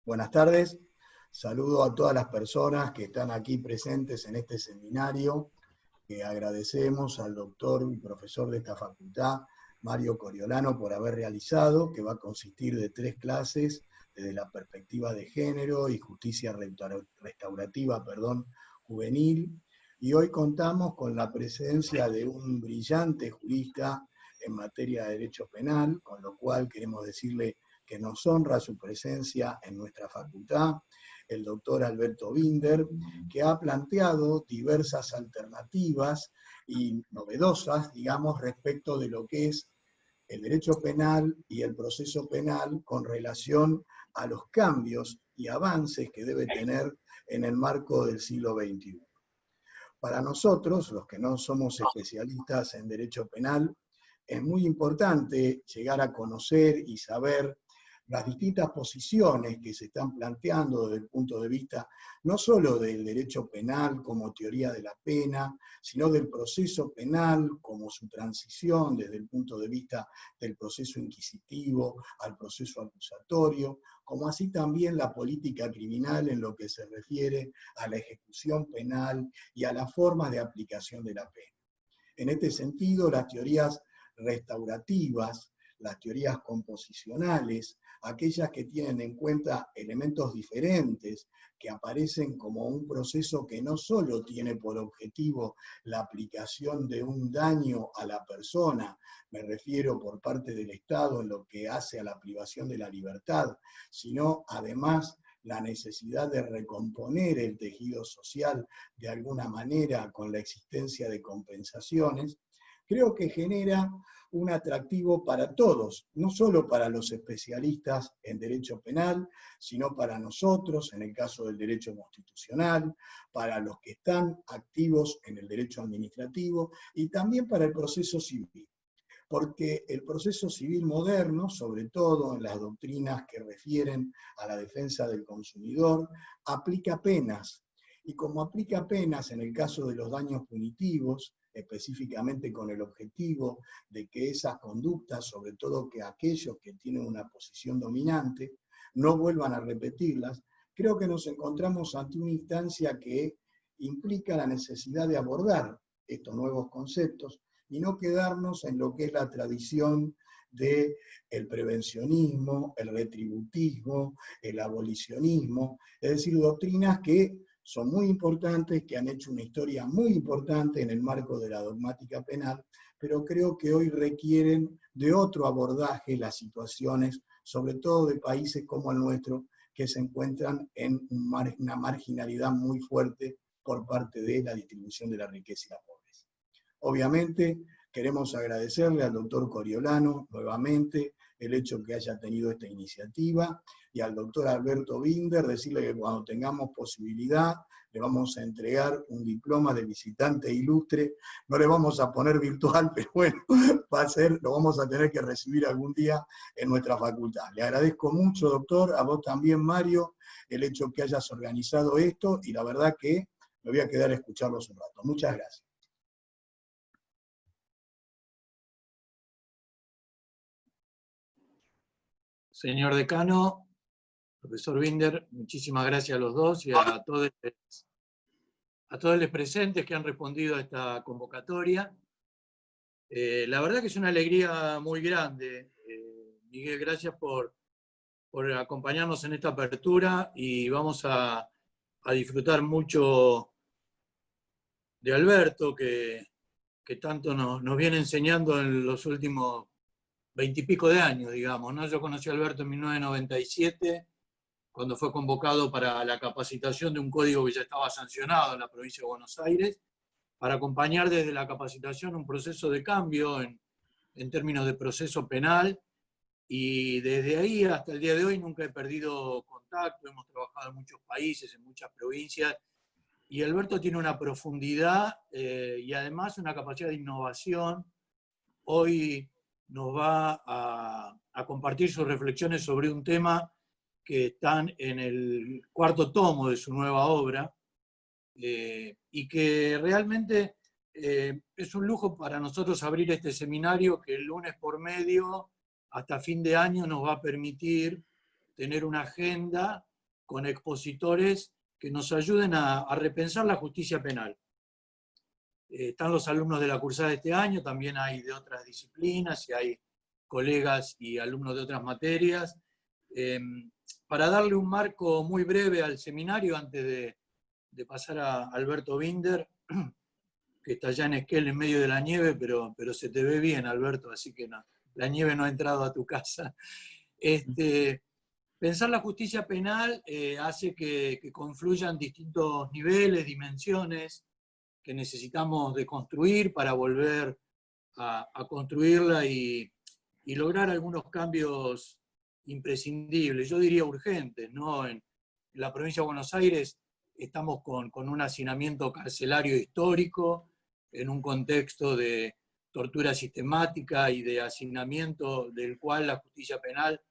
Buenas tardes, saludo a todas las personas que están aquí presentes en este seminario, que agradecemos al doctor y profesor de esta facultad, Mario Coriolano, por haber realizado, que va a consistir de 3 clases desde la perspectiva de género y justicia restaurativa, juvenil, y hoy contamos con la presencia de un brillante jurista en materia de derecho penal, con lo cual queremos decirle que nos honra su presencia en nuestra facultad, el doctor Alberto Binder, que ha planteado diversas alternativas y novedosas, digamos, respecto de lo que es el derecho penal y el proceso penal con relación a los cambios y avances que debe tener en el marco del siglo XXI. Para nosotros, los que no somos especialistas en derecho penal, es muy importante llegar a conocer y saber las distintas posiciones que se están planteando desde el punto de vista no solo del derecho penal como teoría de la pena, sino del proceso penal como su transición desde el punto de vista del proceso inquisitivo al proceso acusatorio, como así también la política criminal en lo que se refiere a la ejecución penal y a las formas de aplicación de la pena. En este sentido, las teorías restaurativas, las teorías composicionales, aquellas que tienen en cuenta elementos diferentes, que aparecen como un proceso que no solo tiene por objetivo la aplicación de un daño a la persona, me refiero por parte del Estado en lo que hace a la privación de la libertad, sino además la necesidad de recomponer el tejido social de alguna manera con la existencia de compensaciones, creo que genera un atractivo para todos, no solo para los especialistas en derecho penal, sino para nosotros, en el caso del derecho constitucional, para los que están activos en el derecho administrativo y también para el proceso civil. Porque el proceso civil moderno, sobre todo en las doctrinas que refieren a la defensa del consumidor, aplica penas. Y como aplica penas en el caso de los daños punitivos, específicamente con el objetivo de que esas conductas, sobre todo que aquellos que tienen una posición dominante, no vuelvan a repetirlas, creo que nos encontramos ante una instancia que implica la necesidad de abordar estos nuevos conceptos y no quedarnos en lo que es la tradición del prevencionismo, el retributismo, el abolicionismo, es decir, doctrinas que son muy importantes, que han hecho una historia muy importante en el marco de la dogmática penal, pero creo que hoy requieren de otro abordaje las situaciones, sobre todo de países como el nuestro, que se encuentran en una marginalidad muy fuerte por parte de la distribución de la riqueza y la pobreza. Obviamente, queremos agradecerle al doctor Coriolano nuevamente el hecho que haya tenido esta iniciativa y al doctor Alberto Binder decirle que cuando tengamos posibilidad le vamos a entregar un diploma de visitante ilustre, no le vamos a poner virtual, pero bueno, lo vamos a tener que recibir algún día en nuestra facultad. Le agradezco mucho, doctor, a vos también, Mario, el hecho que hayas organizado esto y la verdad que me voy a quedar a escucharlos un rato. Muchas gracias. Señor decano, profesor Binder, muchísimas gracias a los dos y a todos los presentes que han respondido a esta convocatoria. La verdad que es una alegría muy grande. Miguel, gracias por acompañarnos en esta apertura y vamos a disfrutar mucho de Alberto, que tanto nos viene enseñando en los últimos 20 y pico de años, digamos, ¿no? Yo conocí a Alberto en 1997, cuando fue convocado para la capacitación de un código que ya estaba sancionado en la provincia de Buenos Aires, para acompañar desde la capacitación un proceso de cambio en términos de proceso penal, y desde ahí hasta el día de hoy nunca he perdido contacto, hemos trabajado en muchos países, en muchas provincias, y Alberto tiene una profundidad y además una capacidad de innovación. Hoy nos va a compartir sus reflexiones sobre un tema que están en el 4º tomo de su nueva obra, y que realmente es un lujo para nosotros abrir este seminario que el lunes por medio, hasta fin de año, nos va a permitir tener una agenda con expositores que nos ayuden a repensar la justicia penal. Están los alumnos de la cursada de este año, también hay de otras disciplinas y hay colegas y alumnos de otras materias. Para darle un marco muy breve al seminario, antes de pasar a Alberto Binder, que está allá en Esquel en medio de la nieve, pero se te ve bien, Alberto, así que no, la nieve no ha entrado a tu casa. Pensar la justicia penal hace que confluyan distintos niveles, dimensiones, que necesitamos de construir para volver a construirla y lograr algunos cambios imprescindibles, yo diría urgentes, ¿no? En la provincia de Buenos Aires estamos con un hacinamiento carcelario histórico, en un contexto de tortura sistemática y de hacinamiento del cual la justicia penal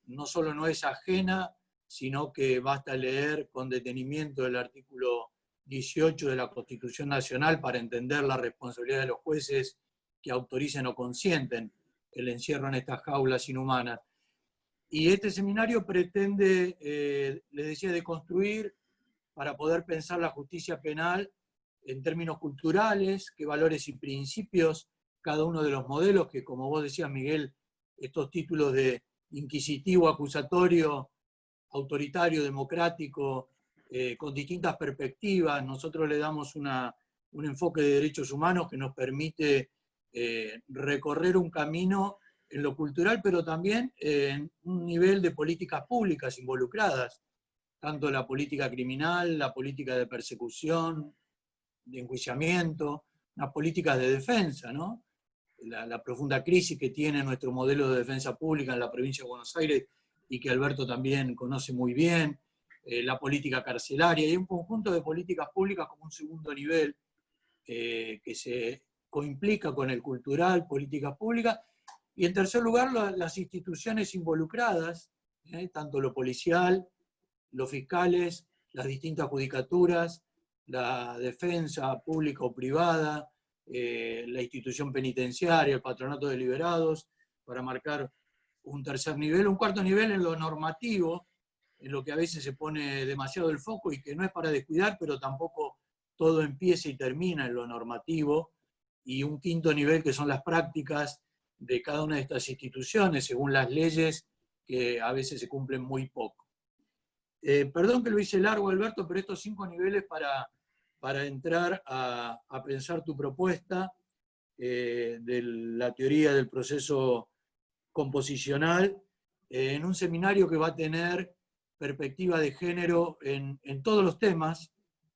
no solo no es ajena, sino que basta leer con detenimiento el artículo 18 de la Constitución Nacional para entender la responsabilidad de los jueces que autoricen o consienten el encierro en estas jaulas inhumanas. Y este seminario pretende, les decía, deconstruir para poder pensar la justicia penal en términos culturales, qué valores y principios cada uno de los modelos, que como vos decías, Miguel, estos títulos de inquisitivo, acusatorio, autoritario, democrático, con distintas perspectivas, nosotros le damos un enfoque de derechos humanos que nos permite recorrer un camino en lo cultural, pero también en un nivel de políticas públicas involucradas, tanto la política criminal, la política de persecución, de enjuiciamiento, las políticas de defensa, ¿no? La profunda crisis que tiene nuestro modelo de defensa pública en la provincia de Buenos Aires y que Alberto también conoce muy bien, la política carcelaria, y un conjunto de políticas públicas como un segundo nivel que se coimplica con el cultural, políticas públicas, y en tercer lugar las instituciones involucradas, tanto lo policial, los fiscales, las distintas judicaturas, la defensa pública o privada, la institución penitenciaria, el patronato de liberados, para marcar un tercer nivel, un cuarto nivel en lo normativo, en lo que a veces se pone demasiado el foco y que no es para descuidar, pero tampoco todo empieza y termina en lo normativo, y un quinto nivel que son las prácticas de cada una de estas instituciones, según las leyes, que a veces se cumplen muy poco. Perdón que lo hice largo, Alberto, pero estos 5 niveles para entrar a pensar tu propuesta de la teoría del proceso composicional en un seminario que va a tener perspectiva de género en todos los temas,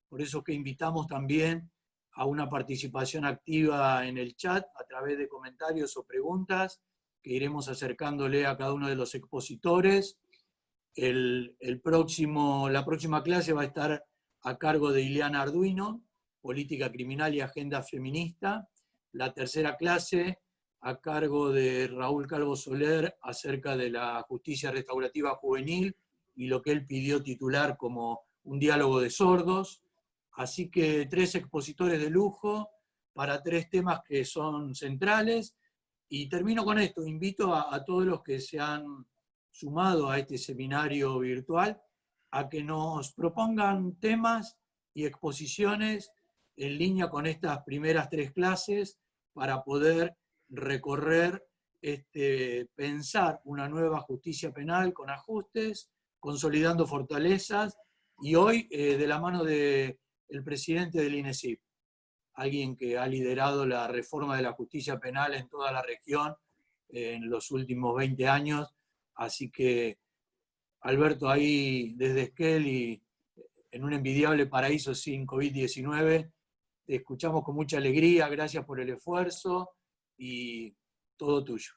por eso que invitamos también a una participación activa en el chat a través de comentarios o preguntas que iremos acercándole a cada uno de los expositores. La próxima clase va a estar a cargo de Ileana Arduino, Política Criminal y Agenda Feminista. La tercera clase a cargo de Raúl Calvo Soler acerca de la justicia restaurativa juvenil y lo que él pidió titular como un diálogo de sordos. Así que 3 expositores de lujo para 3 temas que son centrales. Y termino con esto, invito a todos los que se han sumado a este seminario virtual a que nos propongan temas y exposiciones en línea con estas primeras 3 clases para poder recorrer, pensar una nueva justicia penal con ajustes, consolidando fortalezas, y hoy de la mano del presidente del INESIP, alguien que ha liderado la reforma de la justicia penal en toda la región en los últimos 20 años. Así que, Alberto, ahí desde Esquel y en un envidiable paraíso sin COVID-19, te escuchamos con mucha alegría, gracias por el esfuerzo y todo tuyo.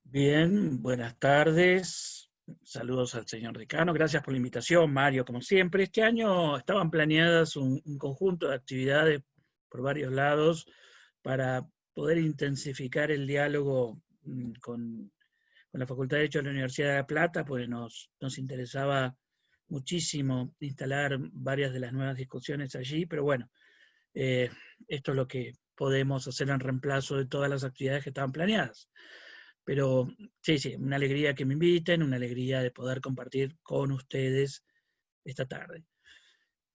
Bien, buenas tardes, saludos al señor decano, gracias por la invitación, Mario, como siempre. Este año estaban planeadas un conjunto de actividades por varios lados para poder intensificar el diálogo con la Facultad de Derecho de la Universidad de La Plata, porque nos interesaba muchísimo instalar varias de las nuevas discusiones allí, pero bueno, esto es lo que podemos hacer en reemplazo de todas las actividades que estaban planeadas. Pero sí, una alegría que me inviten, una alegría de poder compartir con ustedes esta tarde.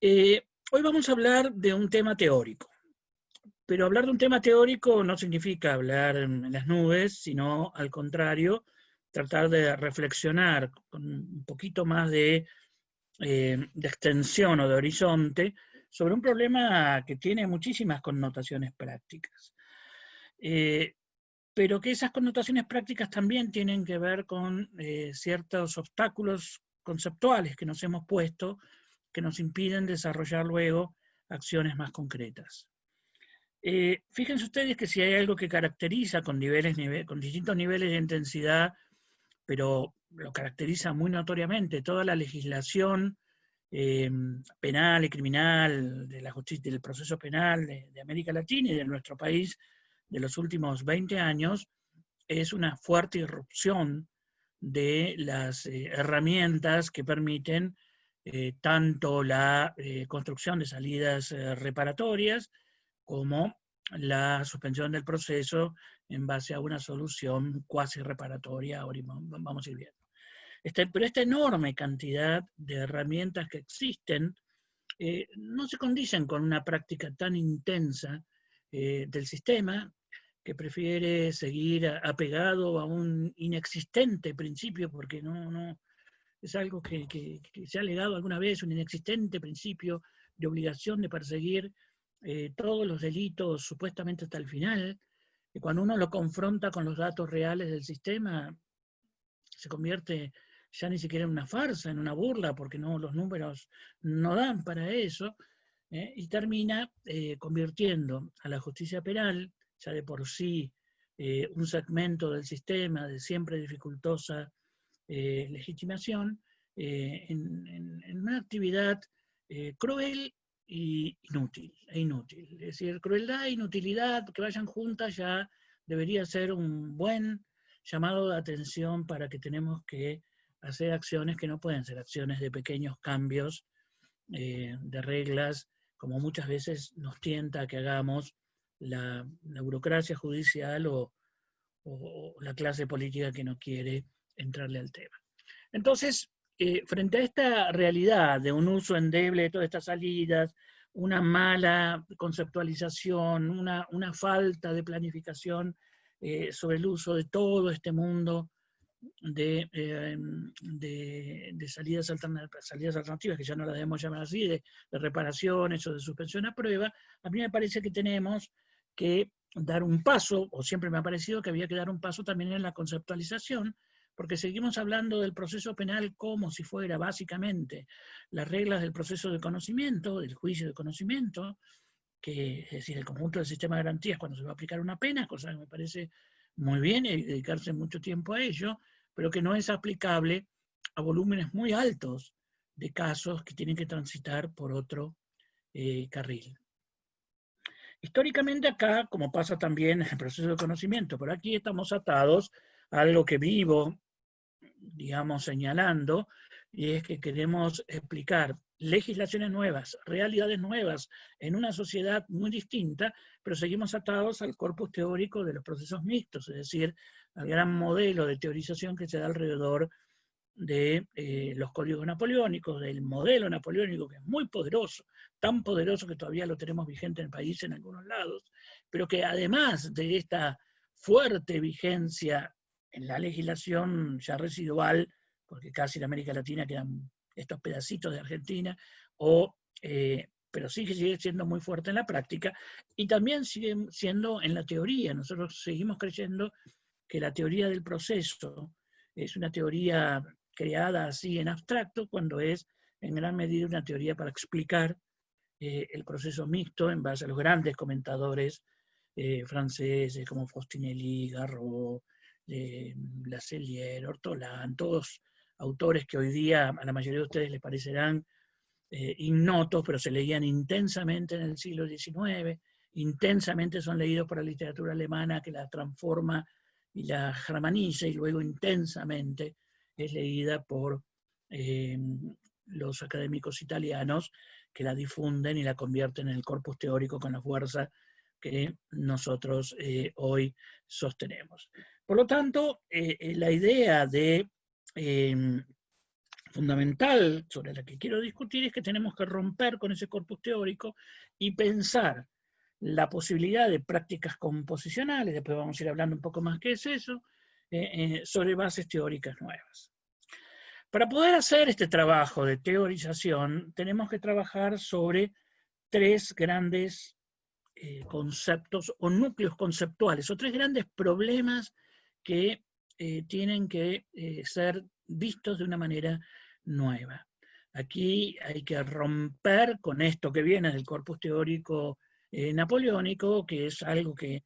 Hoy vamos a hablar de un tema teórico, pero hablar de un tema teórico no significa hablar en las nubes, sino al contrario, tratar de reflexionar con un poquito más de extensión o de horizonte sobre un problema que tiene muchísimas connotaciones prácticas. Pero que esas connotaciones prácticas también tienen que ver con ciertos obstáculos conceptuales que nos hemos puesto que nos impiden desarrollar luego acciones más concretas. Fíjense ustedes que si hay algo que caracteriza con distintos niveles de intensidad, pero lo caracteriza muy notoriamente toda la legislación penal y criminal de la justicia, del proceso penal de América Latina y de nuestro país de los últimos 20 años, es una fuerte irrupción de las herramientas que permiten tanto la construcción de salidas reparatorias como la suspensión del proceso en base a una solución cuasi reparatoria. Ahora vamos a ir viendo. Pero esta enorme cantidad de herramientas que existen no se condicen con una práctica tan intensa del sistema, que prefiere seguir apegado a un inexistente principio, porque no es algo que se ha alegado alguna vez, un inexistente principio de obligación de perseguir todos los delitos supuestamente hasta el final, y cuando uno lo confronta con los datos reales del sistema, se convierte ya ni siquiera en una farsa, en una burla, porque los números no dan para eso, y termina convirtiendo a la justicia penal, ya de por sí un segmento del sistema de siempre dificultosa legitimación, en una actividad cruel e inútil. Es decir, crueldad e inutilidad que vayan juntas ya debería ser un buen llamado de atención para que tenemos que hacer acciones que no pueden ser acciones de pequeños cambios de reglas, como muchas veces nos tienta a que hagamos la burocracia judicial o la clase política que no quiere entrarle al tema. Entonces, frente a esta realidad de un uso endeble de todas estas salidas, una mala conceptualización, una falta de planificación sobre el uso de todo este mundo de salidas alternativas, que ya no las debemos llamar así, de reparaciones o de suspensión a prueba, a mí me parece que tenemos que dar un paso, o siempre me ha parecido que había que dar un paso también en la conceptualización, porque seguimos hablando del proceso penal como si fuera básicamente las reglas del proceso de conocimiento, del juicio de conocimiento, que es decir, el conjunto del sistema de garantías cuando se va a aplicar una pena, cosa que me parece muy bien y dedicarse mucho tiempo a ello, pero que no es aplicable a volúmenes muy altos de casos que tienen que transitar por otro carril. Históricamente acá, como pasa también en el proceso de conocimiento, por aquí estamos atados a algo que vivo, digamos, señalando, y es que queremos explicar legislaciones nuevas, realidades nuevas, en una sociedad muy distinta, pero seguimos atados al corpus teórico de los procesos mixtos, es decir, al gran modelo de teorización que se da alrededor de los códigos napoleónicos, del modelo napoleónico, que es muy poderoso, tan poderoso que todavía lo tenemos vigente en el país en algunos lados, pero que además de esta fuerte vigencia en la legislación ya residual, porque casi en América Latina quedan estos pedacitos de Argentina, pero sigue siendo muy fuerte en la práctica, y también sigue siendo en la teoría. Nosotros seguimos creyendo que la teoría del proceso es una teoría creada así en abstracto, cuando es en gran medida una teoría para explicar el proceso mixto en base a los grandes comentadores franceses como Faustinelli, Garreau, Lacellier, Ortolan, todos autores que hoy día a la mayoría de ustedes les parecerán ignotos, pero se leían intensamente en el siglo XIX, intensamente son leídos por la literatura alemana que la transforma y la germaniza, y luego intensamente es leída por los académicos italianos que la difunden y la convierten en el corpus teórico con la fuerza que nosotros hoy sostenemos. Por lo tanto, la idea fundamental sobre la que quiero discutir es que tenemos que romper con ese corpus teórico y pensar la posibilidad de prácticas composicionales, después vamos a ir hablando un poco más qué es eso, sobre bases teóricas nuevas. Para poder hacer este trabajo de teorización, tenemos que trabajar sobre tres grandes conceptos o núcleos conceptuales, o tres grandes problemas que tienen que ser vistos de una manera nueva. Aquí hay que romper con esto que viene del corpus teórico napoleónico, que es algo que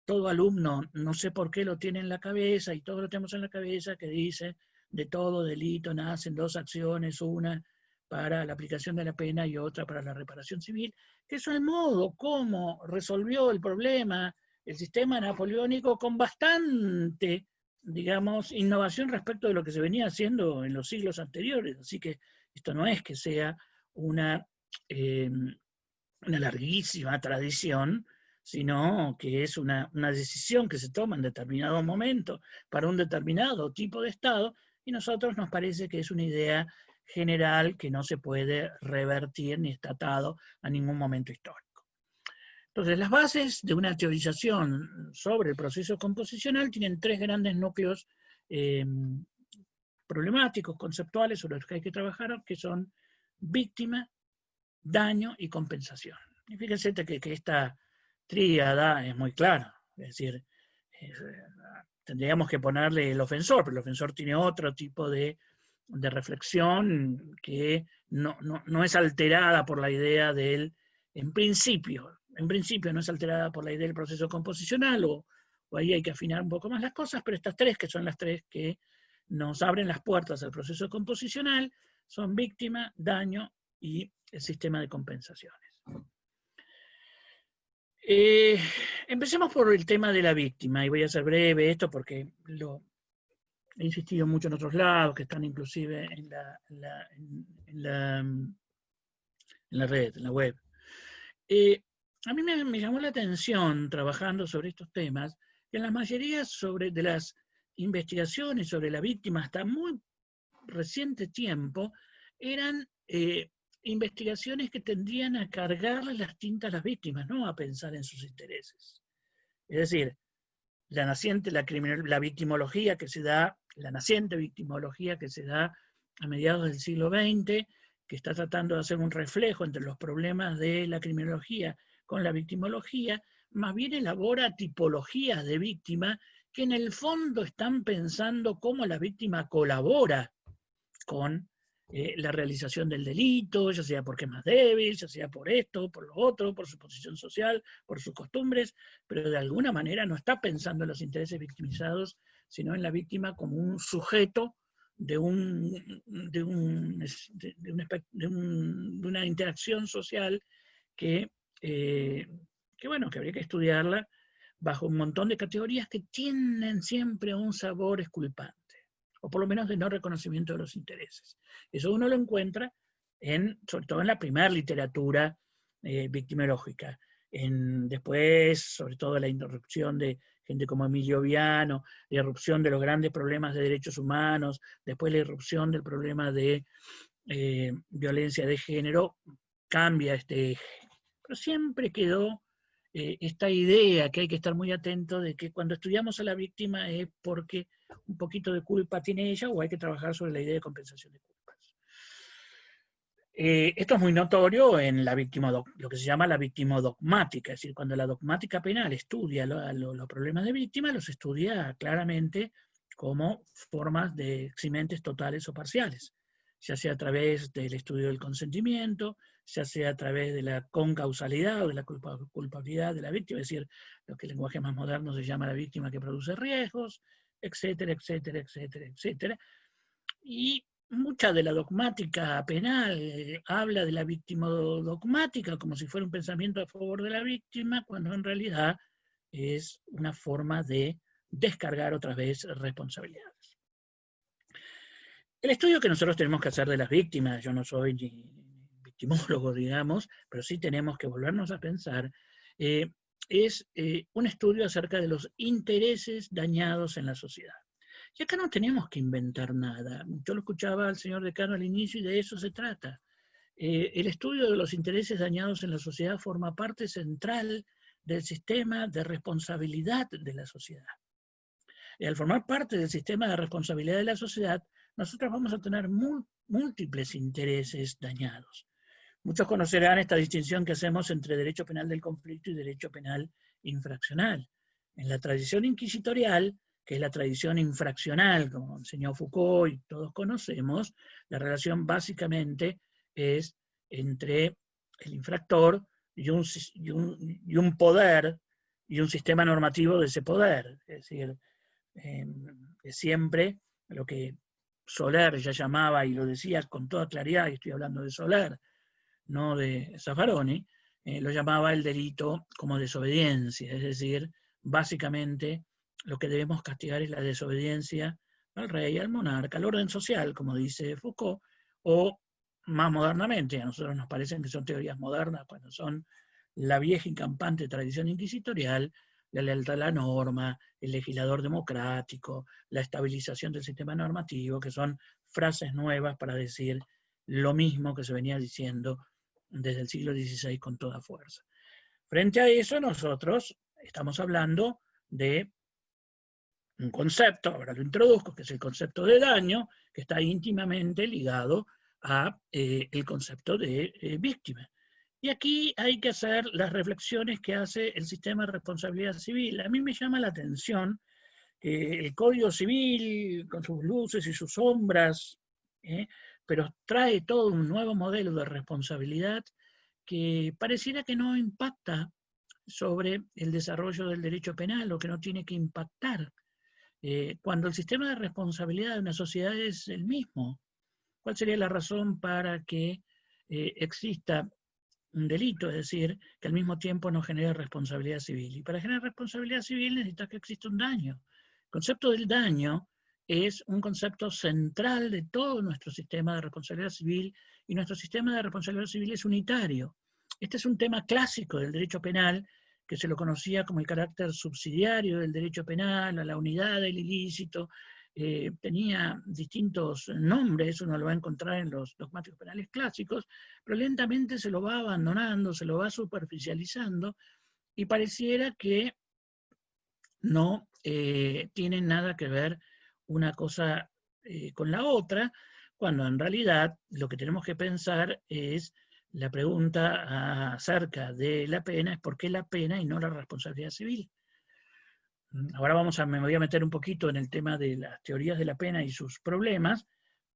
todo alumno, no sé por qué lo tiene en la cabeza, y todos lo tenemos en la cabeza, que dice, de todo delito nacen dos acciones, una para la aplicación de la pena y otra para la reparación civil, que es el modo como resolvió el problema el sistema napoleónico con bastante, digamos, innovación respecto de lo que se venía haciendo en los siglos anteriores. Así que esto no es que sea una larguísima tradición, sino que es una decisión que se toma en determinado momento para un determinado tipo de Estado, y a nosotros nos parece que es una idea general que no se puede revertir ni está atado a ningún momento histórico. Entonces, las bases de una teorización sobre el proceso composicional tienen tres grandes núcleos problemáticos, conceptuales, sobre los que hay que trabajar, que son víctima, daño y compensación. Y fíjense que esta tríada es muy clara, es decir, tendríamos que ponerle el ofensor, pero el ofensor tiene otro tipo de reflexión que no es alterada por la idea del, en principio no es alterada por la idea del proceso composicional, o ahí hay que afinar un poco más las cosas, pero estas tres, que son las tres que nos abren las puertas al proceso composicional, son víctima, daño y el sistema de compensaciones. Empecemos por el tema de la víctima, y voy a ser breve esto porque lo he insistido mucho en otros lados, que están inclusive en la red, en la web. A mí me llamó la atención, trabajando sobre estos temas, que en la mayoría de las investigaciones sobre la víctima hasta muy reciente tiempo eran investigaciones que tendrían a cargarle las tintas a las víctimas, no a pensar en sus intereses. Es decir, la naciente victimología que se da, la naciente victimología que se da a mediados del siglo XX, que está tratando de hacer un reflejo entre los problemas de la criminología con la victimología, más bien elabora tipologías de víctima que en el fondo están pensando cómo la víctima colabora con la realización del delito, ya sea porque es más débil, ya sea por esto, por lo otro, por su posición social, por sus costumbres, pero de alguna manera no está pensando en los intereses victimizados, sino en la víctima como un sujeto de una interacción social que habría que estudiarla bajo un montón de categorías que tienen siempre un sabor exculpante, o por lo menos de no reconocimiento de los intereses. Eso uno lo encuentra sobre todo en la primera literatura victimológica. Después, sobre todo, la irrupción de gente como Emilio Viano, la irrupción de los grandes problemas de derechos humanos, después la irrupción del problema de violencia de género, cambia este eje. Pero siempre quedó esta idea que hay que estar muy atento de que cuando estudiamos a la víctima es porque un poquito de culpa tiene ella, o hay que trabajar sobre la idea de compensación de culpas. Esto es muy notorio en la lo que se llama la victimodogmática, es decir, cuando la dogmática penal estudia los problemas de víctima, los estudia claramente como formas de eximentes totales o parciales, ya sea a través del estudio del consentimiento, ya sea a través de la concausalidad o de la culpabilidad de la víctima, es decir, lo que en lenguaje más moderno se llama la víctima que produce riesgos, etcétera, etcétera, etcétera, etcétera. Y mucha de la dogmática penal habla de la victimodogmática como si fuera un pensamiento a favor de la víctima, cuando en realidad es una forma de descargar otra vez responsabilidades. El estudio que nosotros tenemos que hacer de las víctimas, yo no soy ni victimólogo, digamos, pero sí tenemos que volvernos a pensar, es un estudio acerca de los intereses dañados en la sociedad. Y acá no tenemos que inventar nada. Yo lo escuchaba al señor decano al inicio y de eso se trata. El estudio de los intereses dañados en la sociedad forma parte central del sistema de responsabilidad de la sociedad. Y al formar parte del sistema de responsabilidad de la sociedad, nosotros vamos a tener múltiples intereses dañados. Muchos conocerán esta distinción que hacemos entre derecho penal del conflicto y derecho penal infraccional. En la tradición inquisitorial, que es la tradición infraccional, como enseñó Foucault y todos conocemos, la relación básicamente es entre el infractor y un poder y un sistema normativo de ese poder. Es decir, es siempre lo que Soler ya llamaba, y lo decía con toda claridad, y estoy hablando de Soler, no de Zaffaroni, lo llamaba el delito como desobediencia, es decir, básicamente lo que debemos castigar es la desobediencia al rey, al monarca, al orden social, como dice Foucault, o más modernamente, a nosotros nos parecen que son teorías modernas cuando son la vieja y campante tradición inquisitorial, la lealtad a la norma, el legislador democrático, la estabilización del sistema normativo, que son frases nuevas para decir lo mismo que se venía diciendo desde el siglo XVI con toda fuerza. Frente a eso, nosotros estamos hablando de un concepto, ahora lo introduzco, que es el concepto de daño, que está íntimamente ligado a el concepto de víctima. Y aquí hay que hacer las reflexiones que hace el sistema de responsabilidad civil. A mí me llama la atención que el Código Civil, con sus luces y sus sombras, pero trae todo un nuevo modelo de responsabilidad que pareciera que no impacta sobre el desarrollo del derecho penal, o que no tiene que impactar, cuando el sistema de responsabilidad de una sociedad es el mismo. ¿Cuál sería la razón para que exista un delito, es decir, que al mismo tiempo no genere responsabilidad civil? Y para generar responsabilidad civil necesita que exista un daño. El concepto del daño es un concepto central de todo nuestro sistema de responsabilidad civil, y nuestro sistema de responsabilidad civil es unitario. Este es un tema clásico del derecho penal, que se lo conocía como el carácter subsidiario del derecho penal, a la unidad del ilícito. Tenía distintos nombres, uno lo va a encontrar en los dogmáticos penales clásicos, pero lentamente se lo va abandonando, se lo va superficializando, y pareciera que no tienen nada que ver una cosa con la otra, cuando en realidad lo que tenemos que pensar es la pregunta acerca de la pena, es por qué la pena y no la responsabilidad civil. Ahora me voy a meter un poquito en el tema de las teorías de la pena y sus problemas,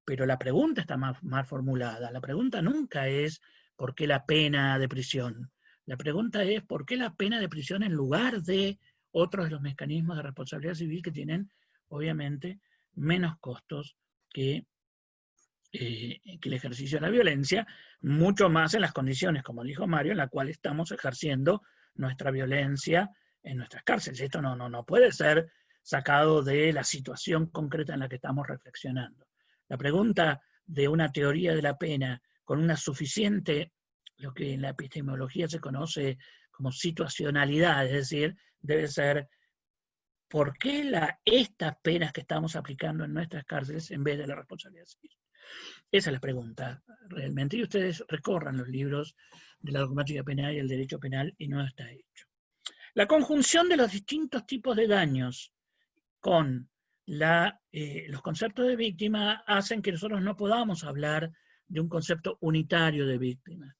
pero la pregunta está más formulada. La pregunta nunca es ¿por qué la pena de prisión? La pregunta es ¿por qué la pena de prisión en lugar de otros de los mecanismos de responsabilidad civil que tienen, obviamente, menos costos que el ejercicio de la violencia, mucho más en las condiciones, como dijo Mario, en la cual estamos ejerciendo nuestra violencia en nuestras cárceles? Esto no puede ser sacado de la situación concreta en la que estamos reflexionando. La pregunta de una teoría de la pena con una suficiente, lo que en la epistemología se conoce como situacionalidad, es decir, debe ser ¿por qué estas penas que estamos aplicando en nuestras cárceles en vez de la responsabilidad civil? Esa es la pregunta, realmente. Y ustedes recorran los libros de la dogmática penal y el derecho penal y no está hecho. La conjunción de los distintos tipos de daños con los conceptos de víctima hacen que nosotros no podamos hablar de un concepto unitario de víctima.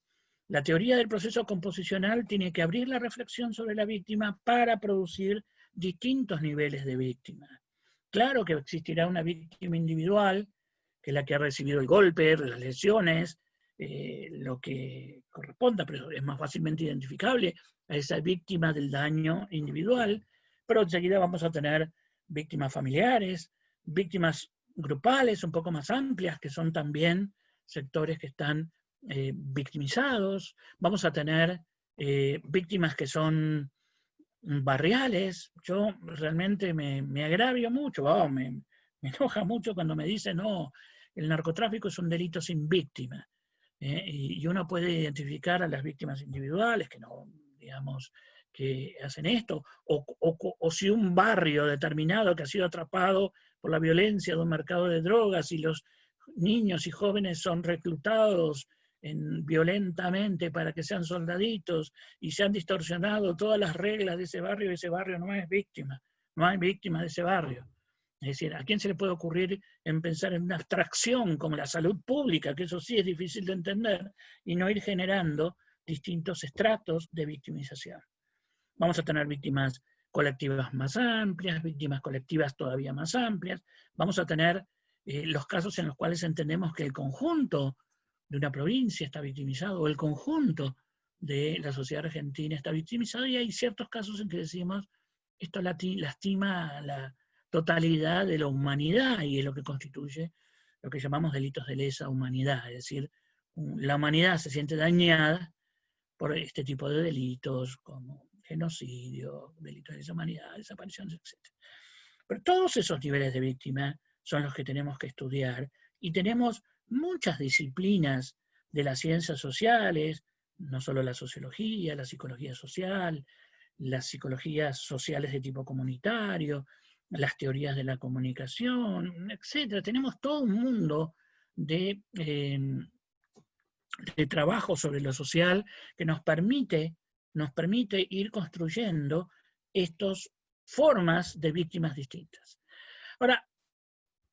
La teoría del proceso composicional tiene que abrir la reflexión sobre la víctima para producir distintos niveles de víctima. Claro que existirá una víctima individual, que es la que ha recibido el golpe, las lesiones, lo que corresponda, pero es más fácilmente identificable a esa víctima del daño individual, pero enseguida vamos a tener víctimas familiares, víctimas grupales un poco más amplias, que son también sectores que están victimizados. Vamos a tener víctimas que son barriales. Yo realmente me agravio mucho, me enoja mucho cuando me dicen, no, el narcotráfico es un delito sin víctima. Y uno puede identificar a las víctimas individuales, que no, digamos, que hacen esto, o si un barrio determinado que ha sido atrapado por la violencia de un mercado de drogas y los niños y jóvenes son reclutados violentamente para que sean soldaditos y se han distorsionado todas las reglas de ese barrio no es víctima, no hay víctima de ese barrio. Es decir, ¿a quién se le puede ocurrir en pensar en una abstracción como la salud pública, que eso sí es difícil de entender, y no ir generando distintos estratos de victimización? Vamos a tener víctimas colectivas más amplias, víctimas colectivas todavía más amplias. Vamos a tener los casos en los cuales entendemos que el conjunto de una provincia está victimizado, o el conjunto de la sociedad argentina está victimizado, y hay ciertos casos en que decimos, esto lastima la totalidad de la humanidad, y es lo que constituye lo que llamamos delitos de lesa humanidad, es decir, la humanidad se siente dañada por este tipo de delitos, como genocidio, delitos de lesa humanidad, desapariciones, etc. Pero todos esos niveles de víctima son los que tenemos que estudiar, y tenemos muchas disciplinas de las ciencias sociales, no solo la sociología, la psicología social, las psicologías sociales de tipo comunitario, las teorías de la comunicación, etc. Tenemos todo un mundo de trabajo sobre lo social que nos permite ir construyendo estas formas de víctimas distintas. Ahora,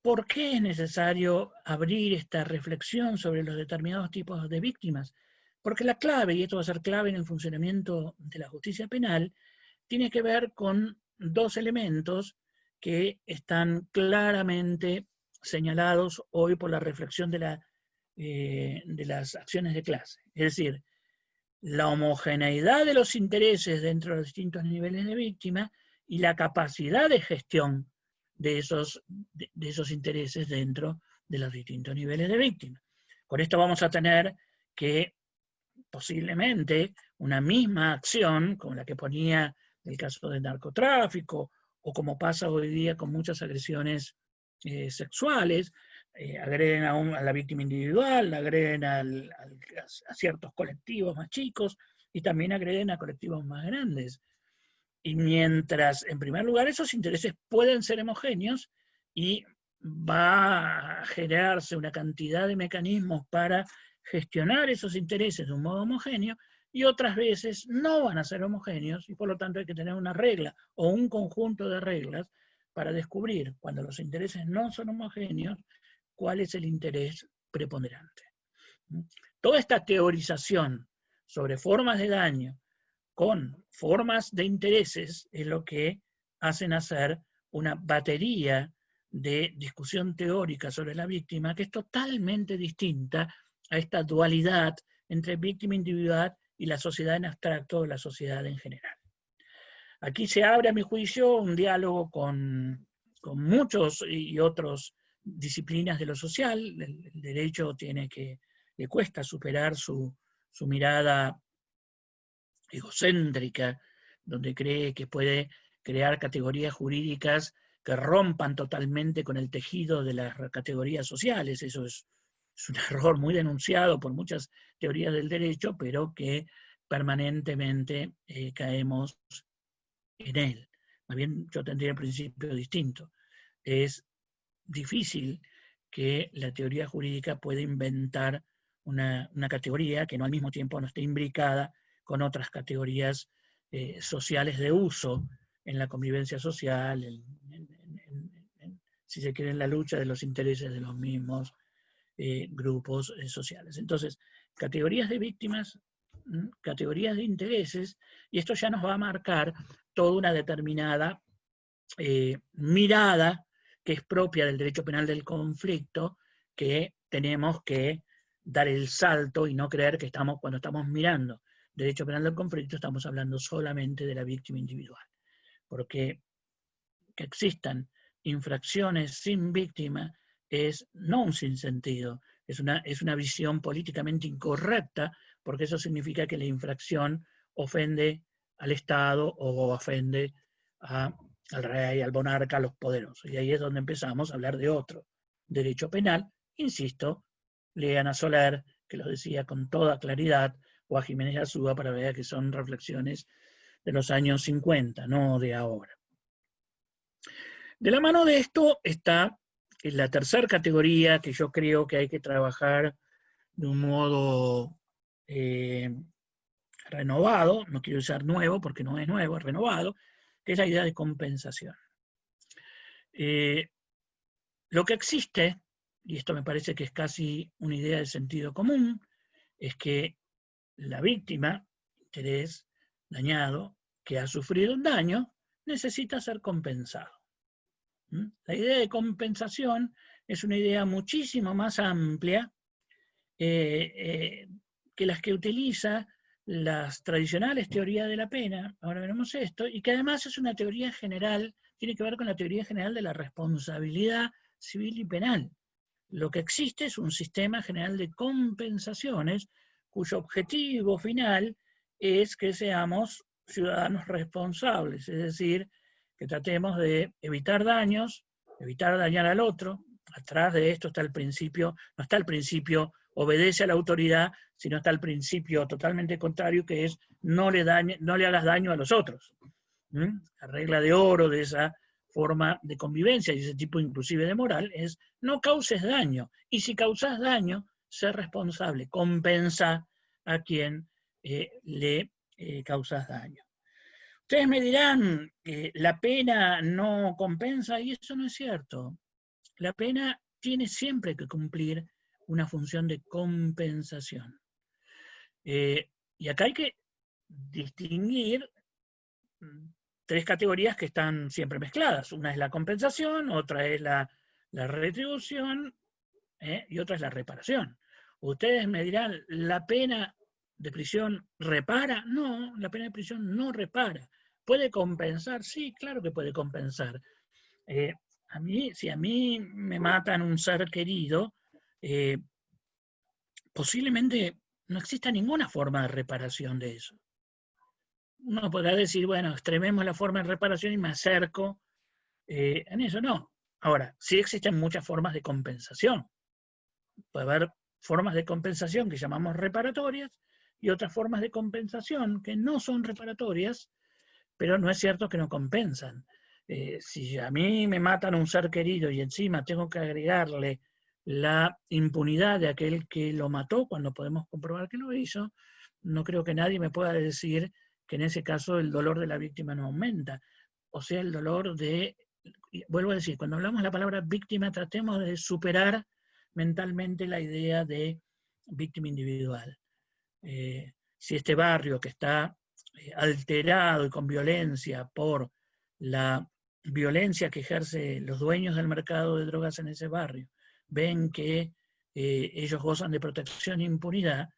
¿por qué es necesario abrir esta reflexión sobre los determinados tipos de víctimas? Porque la clave, y esto va a ser clave en el funcionamiento de la justicia penal, tiene que ver con dos elementos que están claramente señalados hoy por la reflexión de las acciones de clase. Es decir, la homogeneidad de los intereses dentro de los distintos niveles de víctima y la capacidad de gestión de esos intereses dentro de los distintos niveles de víctima. Con esto vamos a tener que posiblemente una misma acción, como la que ponía el caso del narcotráfico, o como pasa hoy día con muchas agresiones sexuales, agreden a la víctima individual, agreden a ciertos colectivos más chicos, y también agreden a colectivos más grandes. Y mientras, en primer lugar, esos intereses pueden ser homogéneos, y va a generarse una cantidad de mecanismos para gestionar esos intereses de un modo homogéneo, y otras veces no van a ser homogéneos, y por lo tanto hay que tener una regla o un conjunto de reglas para descubrir, cuando los intereses no son homogéneos, cuál es el interés preponderante. Toda esta teorización sobre formas de daño con formas de intereses es lo que hacen hacer una batería de discusión teórica sobre la víctima que es totalmente distinta a esta dualidad entre víctima individual y la sociedad en abstracto o la sociedad en general. Aquí se abre, a mi juicio, un diálogo con muchos y otros disciplinas de lo social. El derecho le cuesta superar su mirada egocéntrica, donde cree que puede crear categorías jurídicas que rompan totalmente con el tejido de las categorías sociales. Eso es un error muy denunciado por muchas teorías del derecho, pero que permanentemente caemos en él. Más bien yo tendría el principio distinto. Es difícil que la teoría jurídica pueda inventar una categoría que no al mismo tiempo no esté imbricada con otras categorías sociales de uso en la convivencia social, si se quiere, en la lucha de los intereses de los mismos grupos sociales. Entonces, categorías de víctimas, categorías de intereses, y esto ya nos va a marcar toda una determinada mirada que es propia del derecho penal del conflicto, que tenemos que dar el salto y no creer que cuando estamos mirando derecho penal del conflicto estamos hablando solamente de la víctima individual. Porque que existan infracciones sin víctima es no un sinsentido, es una visión políticamente incorrecta, porque eso significa que la infracción ofende al Estado o ofende al rey, al monarca, a los poderosos. Y ahí es donde empezamos a hablar de otro derecho penal. Insisto, lean a Soler, que lo decía con toda claridad, o a Jiménez Azúa, para ver que son reflexiones de los años 50, no de ahora. De la mano de esto está la tercera categoría que yo creo que hay que trabajar de un modo renovado, no quiero usar nuevo porque no es nuevo, es renovado, que es la idea de compensación. Lo que existe, y esto me parece que es casi una idea de sentido común, es que la víctima, interés dañado, que ha sufrido un daño, necesita ser compensado. La idea de compensación es una idea muchísimo más amplia que las que utiliza las tradicionales teorías de la pena, ahora veremos esto, y que además es una teoría general, tiene que ver con la teoría general de la responsabilidad civil y penal. Lo que existe es un sistema general de compensaciones cuyo objetivo final es que seamos ciudadanos responsables, es decir, que tratemos de evitar daños, evitar dañar al otro. Atrás de esto está el principio, no está el principio obedece a la autoridad, sino está el principio totalmente contrario, que es no le hagas daño a los otros. La regla de oro de esa forma de convivencia y ese tipo inclusive de moral es no causes daño, y si causas daño, sé responsable, compensa a quien le causas daño. Ustedes me dirán, la pena no compensa, y eso no es cierto. La pena tiene siempre que cumplir una función de compensación. Y acá hay que distinguir tres categorías que están siempre mezcladas. Una es la compensación, otra es la retribución y otra es la reparación. Ustedes me dirán, ¿la pena de prisión repara? No, la pena de prisión no repara. ¿Puede compensar? Sí, claro que puede compensar. Si a mí me matan un ser querido, posiblemente no exista ninguna forma de reparación de eso. Uno podrá decir, bueno, extrememos la forma de reparación y me acerco. En eso no. Ahora, sí existen muchas formas de compensación. Puede haber formas de compensación que llamamos reparatorias y otras formas de compensación que no son reparatorias, pero no es cierto que no compensan. Si a mí me matan a un ser querido y encima tengo que agregarle la impunidad de aquel que lo mató cuando podemos comprobar que lo hizo, no creo que nadie me pueda decir que en ese caso el dolor de la víctima no aumenta. O sea, el dolor de, vuelvo a decir, cuando hablamos la palabra víctima, tratemos de superar mentalmente la idea de víctima individual. Si este barrio que está alterado y con violencia por la violencia que ejercen los dueños del mercado de drogas en ese barrio, ven que ellos gozan de protección e impunidad,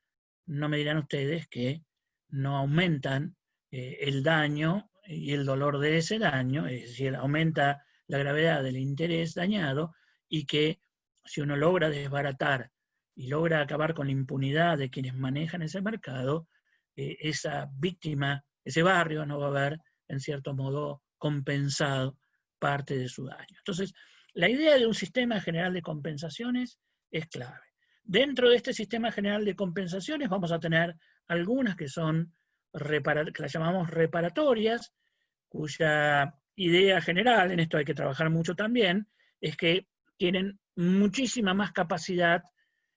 no me dirán ustedes que no aumentan el daño y el dolor de ese daño, es decir, aumenta la gravedad del interés dañado, y que si uno logra desbaratar y logra acabar con la impunidad de quienes manejan ese mercado, esa víctima, ese barrio no va a haber, en cierto modo, compensado parte de su daño. Entonces, la idea de un sistema general de compensaciones es clave. Dentro de este sistema general de compensaciones vamos a tener algunas que son, que las llamamos reparatorias, cuya idea general, en esto hay que trabajar mucho también, es que tienen muchísima más capacidad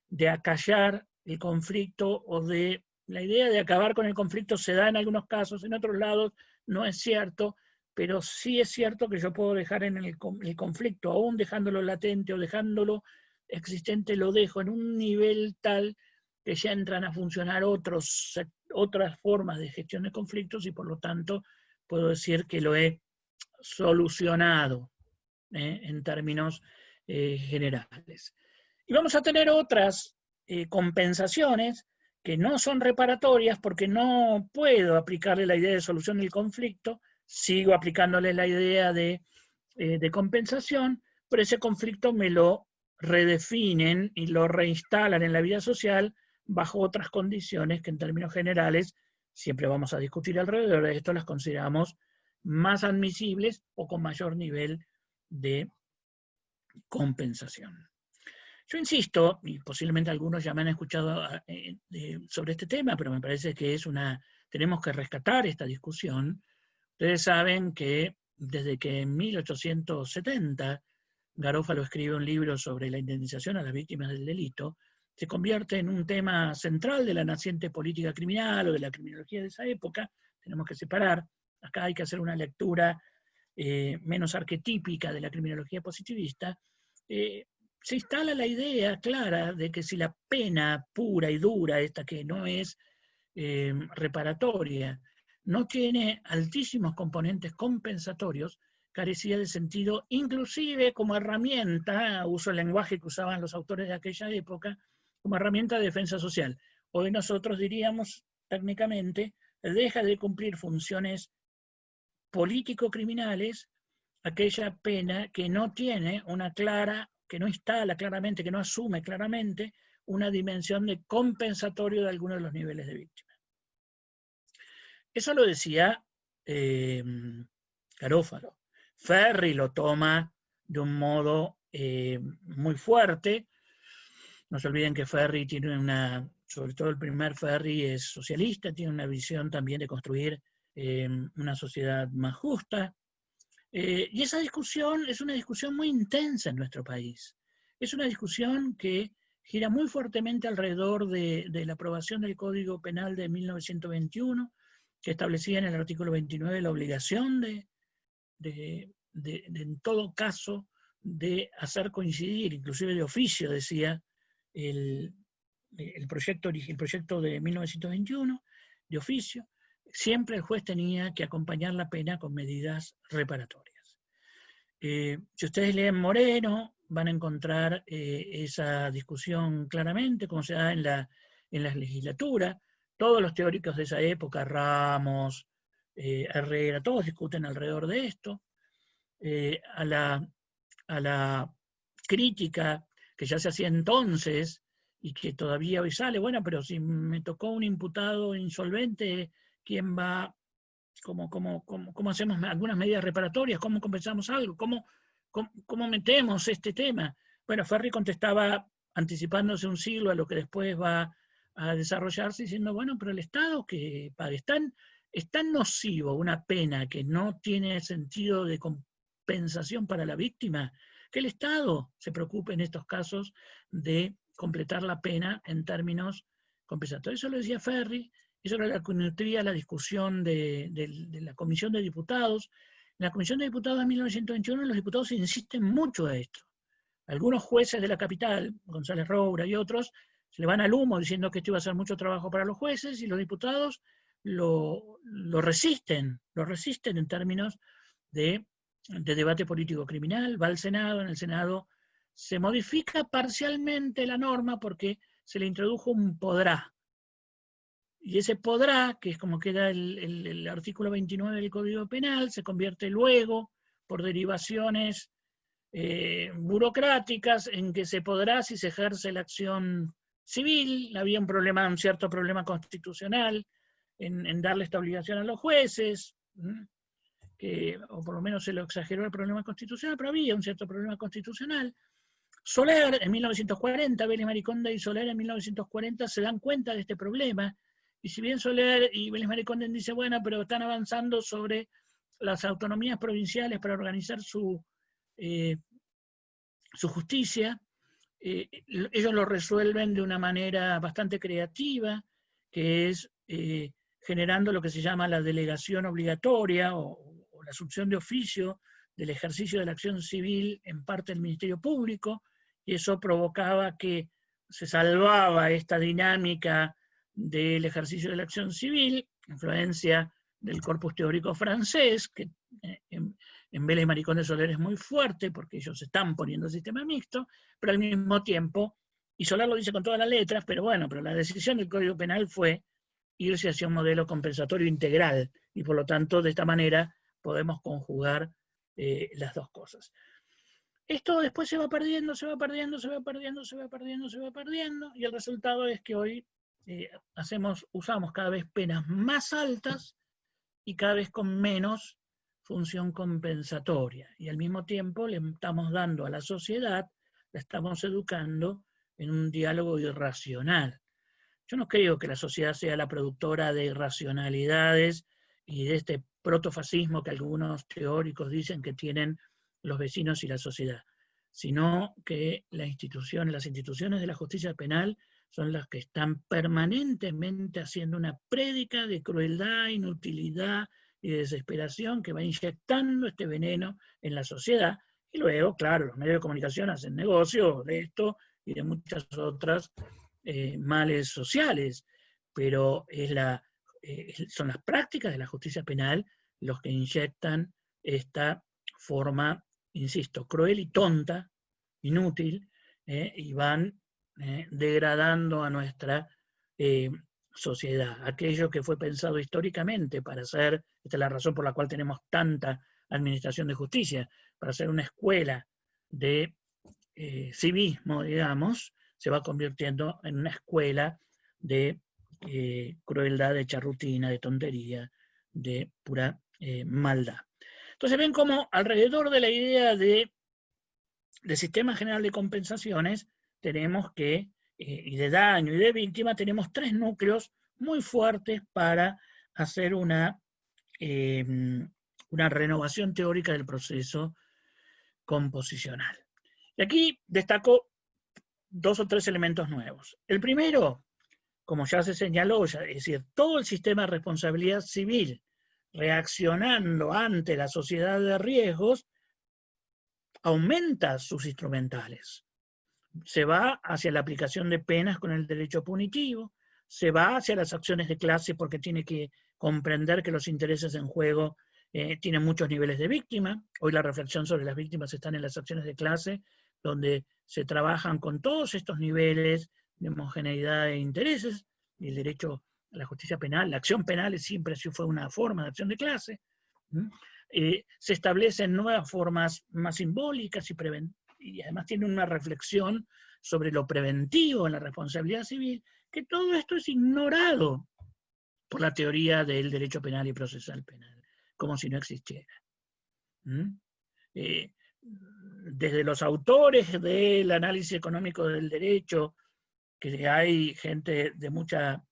de acallar el conflicto, o de la idea de acabar con el conflicto se da en algunos casos, en otros lados no es cierto, pero sí es cierto que yo puedo dejar en el conflicto, aún dejándolo latente o dejándolo existente, lo dejo en un nivel tal que ya entran a funcionar otras formas de gestión de conflictos, y por lo tanto puedo decir que lo he solucionado en términos generales. Y vamos a tener otras compensaciones que no son reparatorias, porque no puedo aplicarle la idea de solución del conflicto, sigo aplicándole la idea de compensación, pero ese conflicto me lo redefinen y lo reinstalan en la vida social bajo otras condiciones que en términos generales siempre vamos a discutir alrededor de esto, las consideramos más admisibles o con mayor nivel de compensación. Yo insisto, y posiblemente algunos ya me han escuchado sobre este tema, pero me parece que tenemos que rescatar esta discusión. Ustedes saben que desde que en 1870 Garófalo escribe un libro sobre la indemnización a las víctimas del delito, se convierte en un tema central de la naciente política criminal o de la criminología de esa época. Tenemos que separar, acá hay que hacer una lectura menos arquetípica de la criminología positivista. Se instala la idea clara de que si la pena pura y dura, esta que no es reparatoria, no tiene altísimos componentes compensatorios, carecía de sentido, inclusive como herramienta, uso el lenguaje que usaban los autores de aquella época, como herramienta de defensa social. Hoy nosotros diríamos, técnicamente, deja de cumplir funciones político-criminales aquella pena que no tiene una clara, que no instala claramente, que no asume claramente una dimensión de compensatorio de algunos de los niveles de víctima. Eso lo decía Garófalo. Ferri lo toma de un modo muy fuerte. No se olviden que Ferri tiene sobre todo el primer Ferri es socialista, tiene una visión también de construir una sociedad más justa. Y esa discusión es una discusión muy intensa en nuestro país. Es una discusión que gira muy fuertemente alrededor de la aprobación del Código Penal de 1921, que establecía en el artículo 29 la obligación en todo caso, de hacer coincidir, inclusive de oficio, decía el proyecto de 1921, de oficio, siempre el juez tenía que acompañar la pena con medidas reparatorias. Si ustedes leen Moreno, van a encontrar esa discusión claramente, como se da en la legislatura. Todos los teóricos de esa época, Ramos, Herrera, todos discuten alrededor de esto. A la crítica que ya se hacía entonces y que todavía hoy sale, bueno, pero si me tocó un imputado insolvente, ¿quién va? ¿Cómo hacemos algunas medidas reparatorias? ¿Cómo compensamos algo? ¿Cómo metemos este tema? Bueno, Ferri contestaba anticipándose un siglo a lo que después va a desarrollarse, diciendo, bueno, pero el Estado que pague. Es tan nocivo una pena que no tiene sentido de compensación para la víctima, que el Estado se preocupe en estos casos de completar la pena en términos compensatorios. Eso lo decía Ferri, eso era lo que nutría la discusión de la Comisión de Diputados. En la Comisión de Diputados de 1921 los diputados insisten mucho a esto. Algunos jueces de la capital, González Roura y otros, se le van al humo diciendo que esto iba a ser mucho trabajo para los jueces, y los diputados lo resisten en términos de debate político criminal. Va al Senado, en el Senado se modifica parcialmente la norma porque se le introdujo un podrá. Y ese podrá, que es como queda el artículo 29 del Código Penal, se convierte luego, por derivaciones burocráticas, en que se podrá si se ejerce la acción civil. Había un cierto problema constitucional en darle esta obligación a los jueces, o por lo menos se lo exageró el problema constitucional, pero había un cierto problema constitucional. Soler, en 1940, Vélez Mariconda y Soler en 1940 se dan cuenta de este problema, y si bien Soler y Vélez Mariconda dicen, bueno, pero están avanzando sobre las autonomías provinciales para organizar su justicia, ellos lo resuelven de una manera bastante creativa, que es generando lo que se llama la delegación obligatoria o la asunción de oficio del ejercicio de la acción civil en parte del Ministerio Público, y eso provocaba que se salvaba esta dinámica del ejercicio de la acción civil, influencia del corpus teórico francés, que en Vélez Mariconda de Soler es muy fuerte, porque ellos están poniendo el sistema mixto, pero al mismo tiempo, y Soler lo dice con todas las letras, pero bueno, pero la decisión del Código Penal fue irse hacia un modelo compensatorio integral, y por lo tanto, de esta manera, podemos conjugar las dos cosas. Esto después se va perdiendo, y el resultado es que hoy usamos cada vez penas más altas y cada vez con menos función compensatoria, y al mismo tiempo le estamos dando a la sociedad la estamos educando en un diálogo irracional. Yo no creo que la sociedad sea la productora de irracionalidades y de este protofascismo que algunos teóricos dicen que tienen los vecinos y la sociedad, sino que las instituciones de la justicia penal son las que están permanentemente haciendo una prédica de crueldad, inutilidad y de desesperación que va inyectando este veneno en la sociedad. Y luego, claro, los medios de comunicación hacen negocio de esto y de muchas otras males sociales, pero son las prácticas de la justicia penal los que inyectan esta forma, insisto, cruel y tonta, inútil, y van degradando a nuestra sociedad. Aquello que fue pensado históricamente para ser, esta es la razón por la cual tenemos tanta administración de justicia, para ser una escuela de civismo, digamos, se va convirtiendo en una escuela de crueldad, de charrutina, de tontería, de pura maldad. Entonces ven cómo alrededor de la idea de sistema general de compensaciones tenemos que, y de daño y de víctima, tenemos tres núcleos muy fuertes para hacer una renovación teórica del proceso composicional. Y aquí destaco 2 o 3 elementos nuevos. El primero, como ya se señaló, es decir, todo el sistema de responsabilidad civil reaccionando ante la sociedad de riesgos aumenta sus instrumentales. Se va hacia la aplicación de penas con el derecho punitivo, se va hacia las acciones de clase porque tiene que comprender que los intereses en juego tienen muchos niveles de víctima. Hoy la reflexión sobre las víctimas está en las acciones de clase, donde se trabajan con todos estos niveles de homogeneidad de intereses, y el derecho a la justicia penal, la acción penal siempre fue una forma de acción de clase. Se establecen nuevas formas más simbólicas y además tiene una reflexión sobre lo preventivo en la responsabilidad civil, que todo esto es ignorado por la teoría del derecho penal y procesal penal, como si no existiera. Desde los autores del análisis económico del derecho, que hay gente de mucha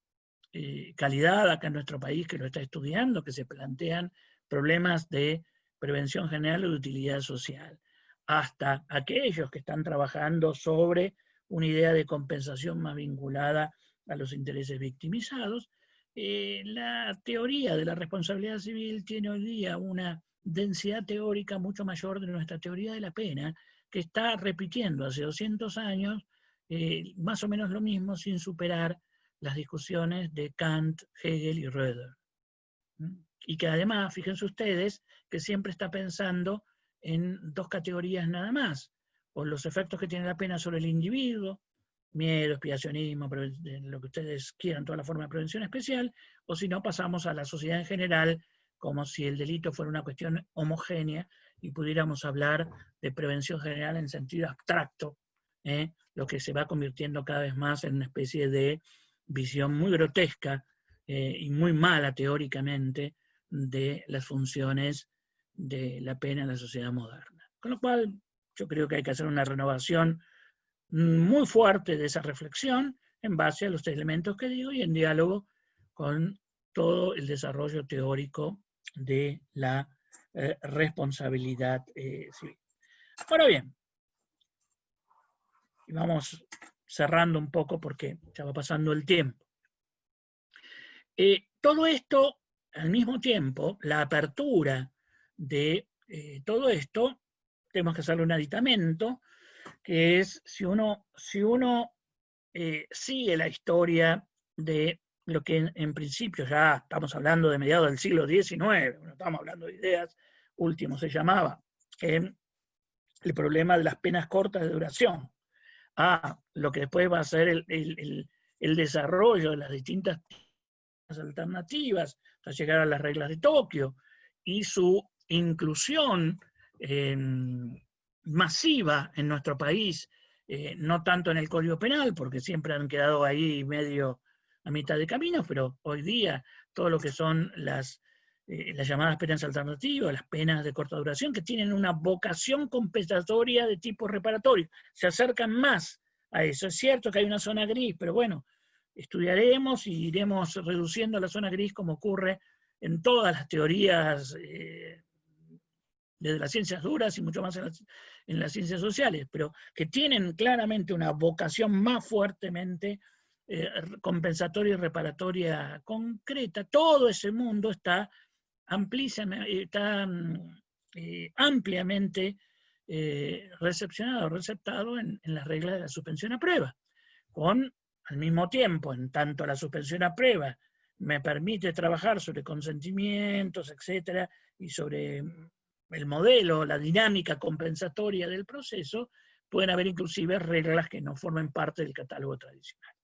calidad acá en nuestro país que lo está estudiando, que se plantean problemas de prevención general o de utilidad social, hasta aquellos que están trabajando sobre una idea de compensación más vinculada a los intereses victimizados. La teoría de la responsabilidad civil tiene hoy día una densidad teórica mucho mayor de nuestra teoría de la pena, que está repitiendo hace 200 años más o menos lo mismo sin superar las discusiones de Kant, Hegel y Roeder. Y que además, fíjense ustedes, que siempre está pensando en 2 categorías nada más, o los efectos que tiene la pena sobre el individuo, miedo, expiacionismo, lo que ustedes quieran, toda la forma de prevención especial, o si no pasamos a la sociedad en general, como si el delito fuera una cuestión homogénea y pudiéramos hablar de prevención general en sentido abstracto, lo que se va convirtiendo cada vez más en una especie de visión muy grotesca y muy mala teóricamente de las funciones de la pena en la sociedad moderna. Con lo cual, yo creo que hay que hacer una renovación muy fuerte de esa reflexión en base a los elementos que digo y en diálogo con todo el desarrollo teórico de la responsabilidad civil. Ahora bien, y vamos cerrando un poco porque ya va pasando el tiempo. Todo esto, al mismo tiempo, la apertura de todo esto, tenemos que hacerle un aditamento, que es si uno sigue la historia de lo que en principio ya estamos hablando de mediados del siglo XIX, no estamos hablando de ideas, último se llamaba, el problema de las penas cortas de duración, a lo que después va a ser el desarrollo de las distintas alternativas hasta llegar a las reglas de Tokio y su inclusión masiva en nuestro país, no tanto en el Código Penal, porque siempre han quedado ahí medio a mitad de camino, pero hoy día todo lo que son las las llamadas penas alternativas, las penas de corta duración, que tienen una vocación compensatoria de tipo reparatorio, se acercan más a eso. Es cierto que hay una zona gris, pero bueno, estudiaremos y iremos reduciendo la zona gris como ocurre en todas las teorías desde las ciencias duras y mucho más en las ciencias sociales, pero que tienen claramente una vocación más fuertemente compensatoria y reparatoria concreta. Todo ese mundo está ampliamente receptado en las reglas de la suspensión a prueba, con al mismo tiempo, en tanto la suspensión a prueba me permite trabajar sobre consentimientos, etcétera, y sobre el modelo, la dinámica compensatoria del proceso, pueden haber inclusive reglas que no formen parte del catálogo tradicional.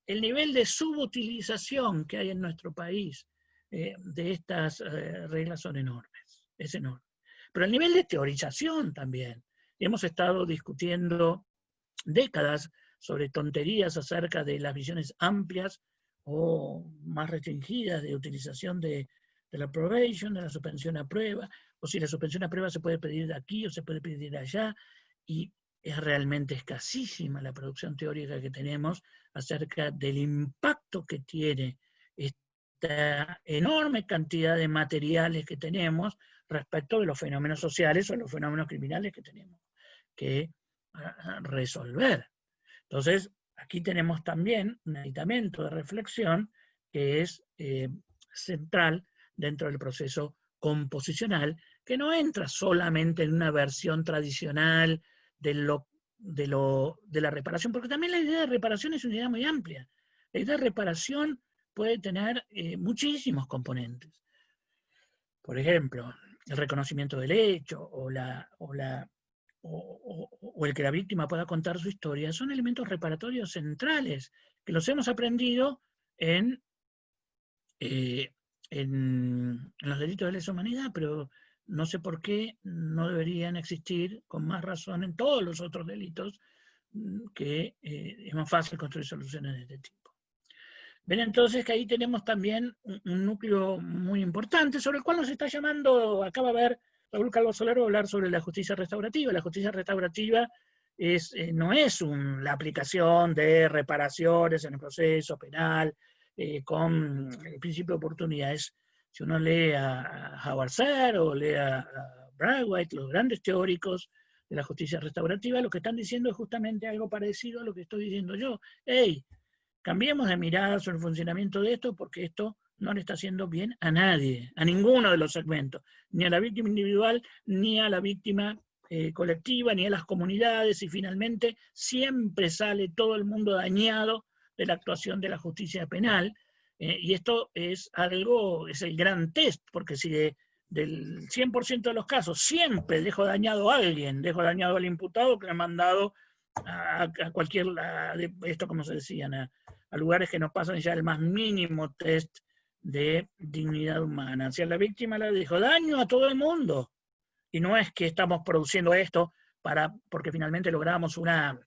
El nivel de subutilización que hay en nuestro país de estas reglas es enorme. Pero el nivel de teorización también. Hemos estado discutiendo décadas sobre tonterías acerca de las visiones amplias o más restringidas de utilización de la probation, de la suspensión a prueba, o si la suspensión a prueba se puede pedir de aquí o se puede pedir de allá, y es realmente escasísima la producción teórica que tenemos acerca del impacto que tiene esta enorme cantidad de materiales que tenemos respecto de los fenómenos sociales o los fenómenos criminales que tenemos que resolver. Entonces, aquí tenemos también un aditamento de reflexión que es central dentro del proceso composicional, que no entra solamente en una versión tradicional de la reparación, porque también la idea de reparación es una idea muy amplia. La idea de reparación puede tener muchísimos componentes. Por ejemplo, el reconocimiento del hecho, o el que la víctima pueda contar su historia, son elementos reparatorios centrales, que los hemos aprendido en los delitos de lesa humanidad, pero no sé por qué no deberían existir con más razón en todos los otros delitos, que es más fácil construir soluciones de este tipo. Ven entonces que ahí tenemos también un núcleo muy importante, sobre el cual nos está llamando, acá va a ver Raúl Calvo Soler, va a hablar sobre la justicia restaurativa. La justicia restaurativa no es la aplicación de reparaciones en el proceso penal con el principio de oportunidad. Si uno lee a Howard Sarr o lee a Braithwaite, los grandes teóricos de la justicia restaurativa, lo que están diciendo es justamente algo parecido a lo que estoy diciendo yo. ¡Hey! Cambiemos de mirada sobre el funcionamiento de esto, porque esto no le está haciendo bien a nadie, a ninguno de los segmentos, ni a la víctima individual, ni a la víctima colectiva, ni a las comunidades, y finalmente siempre sale todo el mundo dañado de la actuación de la justicia penal, y esto es el gran test, porque si del 100% de los casos siempre dejo dañado a alguien, dejo dañado al imputado que le han mandado a cualquier, esto como se decían, a lugares que no pasan ya el más mínimo test de dignidad humana. Si a la víctima le dejo daño a todo el mundo, y no es que estamos produciendo esto porque finalmente logramos una,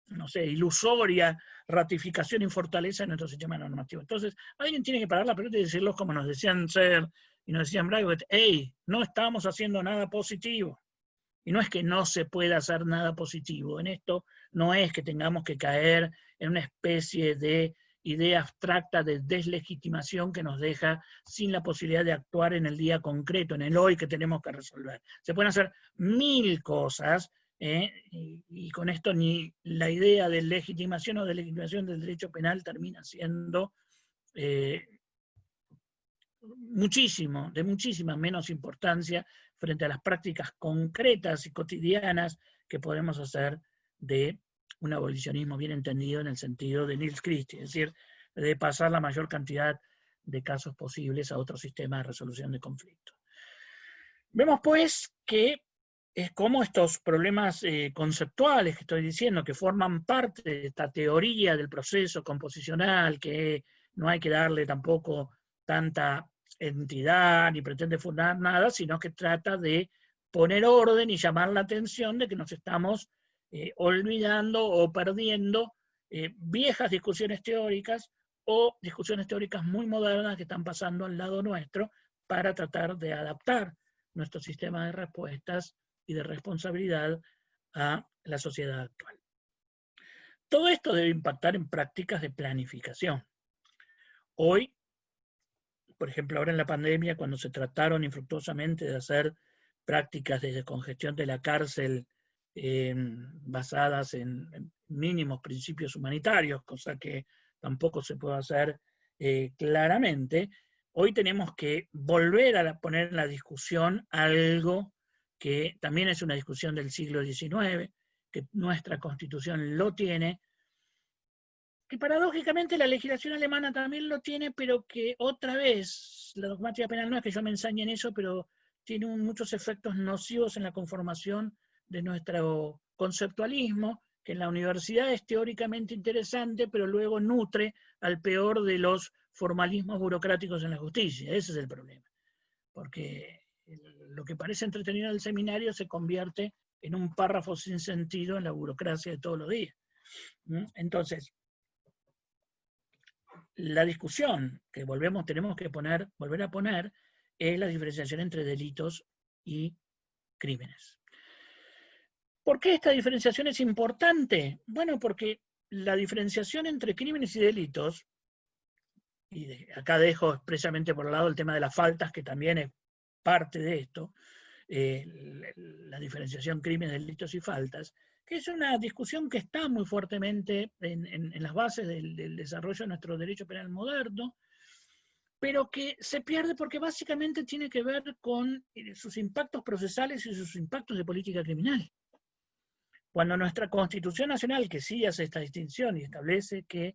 no sé, ilusoria ratificación y fortaleza en nuestro sistema normativo. Entonces, alguien tiene que parar la pelota y decirlo como nos decían Sarr y nos decían Braithwaite: hey, no estamos haciendo nada positivo. Y no es que no se pueda hacer nada positivo. En esto no es que tengamos que caer en una especie de idea abstracta de deslegitimación que nos deja sin la posibilidad de actuar en el día concreto, en el hoy que tenemos que resolver. Se pueden hacer 1000 cosas, y con esto ni la idea de legitimación o deslegitimación del derecho penal termina siendo de muchísima menos importancia frente a las prácticas concretas y cotidianas que podemos hacer de un abolicionismo bien entendido en el sentido de Nils Christie, es decir, de pasar la mayor cantidad de casos posibles a otro sistema de resolución de conflictos. Vemos pues que es como estos problemas conceptuales que estoy diciendo, que forman parte de esta teoría del proceso composicional, que no hay que darle tampoco tanta entidad ni pretende fundar nada, sino que trata de poner orden y llamar la atención de que nos estamos olvidando o perdiendo viejas discusiones teóricas o discusiones teóricas muy modernas que están pasando al lado nuestro, para tratar de adaptar nuestro sistema de respuestas y de responsabilidad a la sociedad actual. Todo esto debe impactar en prácticas de planificación. Hoy, por ejemplo, ahora en la pandemia, cuando se trataron infructuosamente de hacer prácticas de descongestión de la cárcel basadas en mínimos principios humanitarios, cosa que tampoco se puede hacer claramente, hoy tenemos que volver a poner en la discusión algo que también es una discusión del siglo XIX, que nuestra Constitución lo tiene, que paradójicamente la legislación alemana también lo tiene, pero que otra vez, la dogmática penal no es que yo me ensañe en eso, pero tiene muchos efectos nocivos en la conformación de nuestro conceptualismo, que en la universidad es teóricamente interesante, pero luego nutre al peor de los formalismos burocráticos en la justicia. Ese es el problema. Porque lo que parece entretenido en el seminario se convierte en un párrafo sin sentido en la burocracia de todos los días. Entonces, la discusión que tenemos que volver a poner es la diferenciación entre delitos y crímenes. ¿Por qué esta diferenciación es importante? Bueno, porque la diferenciación entre crímenes y delitos, y acá dejo expresamente por un lado el tema de las faltas, que también es parte de esto, la diferenciación crímenes, delitos y faltas, que es una discusión que está muy fuertemente en las bases del desarrollo de nuestro derecho penal moderno, pero que se pierde porque básicamente tiene que ver con sus impactos procesales y sus impactos de política criminal. Cuando nuestra Constitución Nacional, que sí hace esta distinción y establece que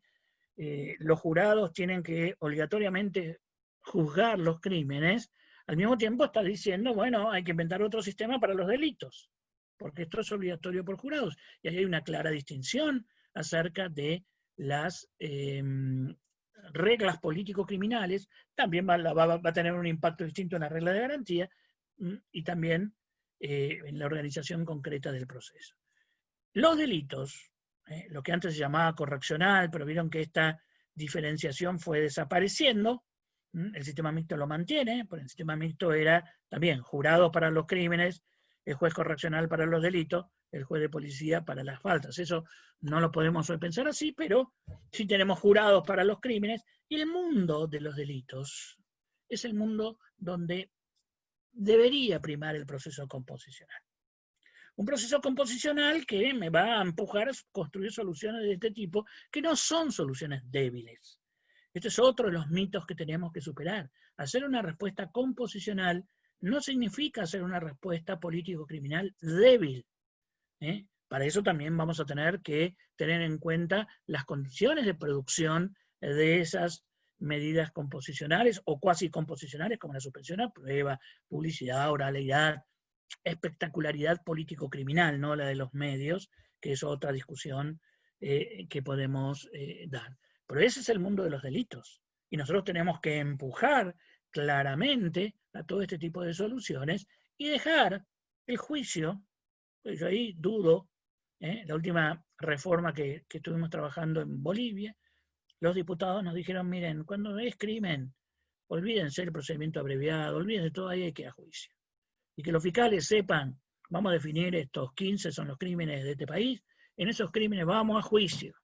los jurados tienen que obligatoriamente juzgar los crímenes, al mismo tiempo está diciendo, bueno, hay que inventar otro sistema para los delitos, porque esto es obligatorio por jurados. Y ahí hay una clara distinción acerca de las reglas político-criminales, también va a tener un impacto distinto en la regla de garantía y también en la organización concreta del proceso. Los delitos, lo que antes se llamaba correccional, pero vieron que esta diferenciación fue desapareciendo. El sistema mixto lo mantiene, porque el sistema mixto era también jurado para los crímenes, el juez correccional para los delitos, el juez de policía para las faltas. Eso no lo podemos hoy pensar así, pero sí tenemos jurados para los crímenes, y el mundo de los delitos es el mundo donde debería primar el proceso composicional. Un proceso composicional que me va a empujar a construir soluciones de este tipo, que no son soluciones débiles. Este es otro de los mitos que tenemos que superar. Hacer una respuesta composicional no significa hacer una respuesta político-criminal débil. Para eso también vamos a tener que tener en cuenta las condiciones de producción de esas medidas composicionales o cuasi composicionales, como la suspensión a prueba, publicidad, oralidad, espectacularidad político-criminal, no la de los medios, que es otra discusión que podemos dar. Pero ese es el mundo de los delitos. Y nosotros tenemos que empujar claramente a todo este tipo de soluciones y dejar el juicio. Pues yo ahí dudo, la última reforma que estuvimos trabajando en Bolivia, los diputados nos dijeron, miren, cuando es crimen, olvídense el procedimiento abreviado, olvídense todo, ahí hay que ir a juicio. Y que los fiscales sepan, vamos a definir estos 15 son los crímenes de este país, en esos crímenes vamos a juicio.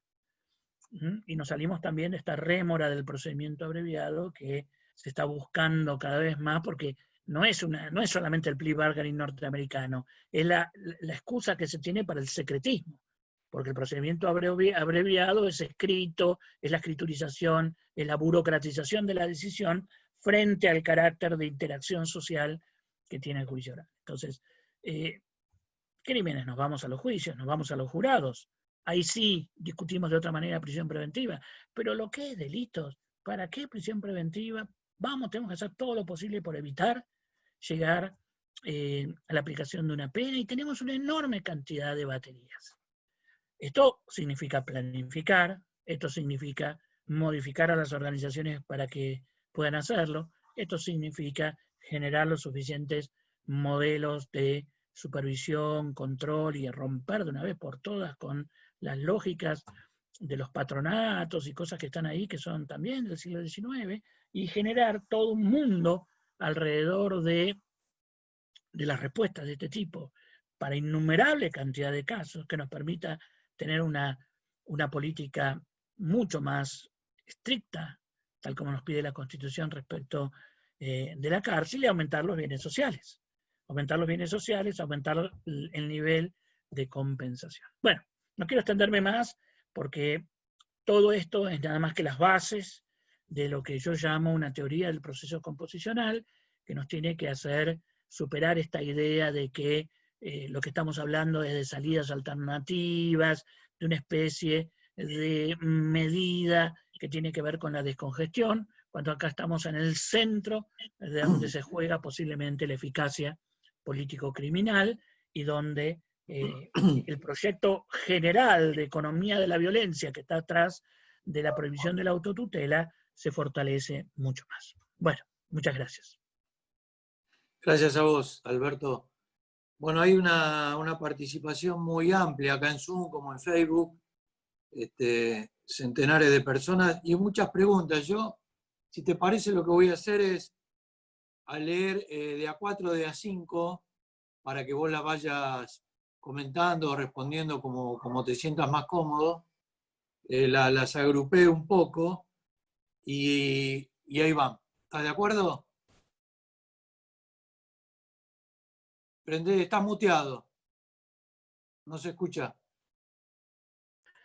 Y nos salimos también de esta rémora del procedimiento abreviado que se está buscando cada vez más, porque no es solamente el plea bargaining norteamericano, es la excusa que se tiene para el secretismo, porque el procedimiento abreviado es escrito, es la escriturización, es la burocratización de la decisión frente al carácter de interacción social que tiene el juicio oral. Entonces, crímenes, nos vamos a los juicios, nos vamos a los jurados. Ahí sí discutimos de otra manera prisión preventiva, pero lo que es delitos, ¿para qué prisión preventiva? Tenemos que hacer todo lo posible por evitar llegar a la aplicación de una pena, y tenemos una enorme cantidad de baterías. Esto significa planificar, esto significa modificar a las organizaciones para que puedan hacerlo, esto significa generar los suficientes modelos de supervisión, control y romper de una vez por todas con las lógicas de los patronatos y cosas que están ahí que son también del siglo XIX, y generar todo un mundo alrededor de las respuestas de este tipo para innumerable cantidad de casos que nos permita tener una política mucho más estricta, tal como nos pide la Constitución respecto de la cárcel, y aumentar los bienes sociales. Aumentar los bienes sociales, aumentar el nivel de compensación. Bueno, no quiero extenderme más porque todo esto es nada más que las bases de lo que yo llamo una teoría del proceso composicional, que nos tiene que hacer superar esta idea de que lo que estamos hablando es de salidas alternativas, de una especie de medida que tiene que ver con la descongestión, cuando acá estamos en el centro de donde se juega posiblemente la eficacia político-criminal y donde el proyecto general de economía de la violencia que está atrás de la prohibición de la autotutela se fortalece mucho más. Bueno, muchas gracias. Gracias a vos, Alberto. Bueno, hay una participación muy amplia acá en Zoom, como en Facebook, centenares de personas y muchas preguntas. Yo, si te parece, lo que voy a hacer es a leer de a 4, de a 5, para que vos las vayas comentando o respondiendo como te sientas más cómodo. Las agrupé un poco y ahí van. ¿Estás de acuerdo? Estás muteado. No se escucha.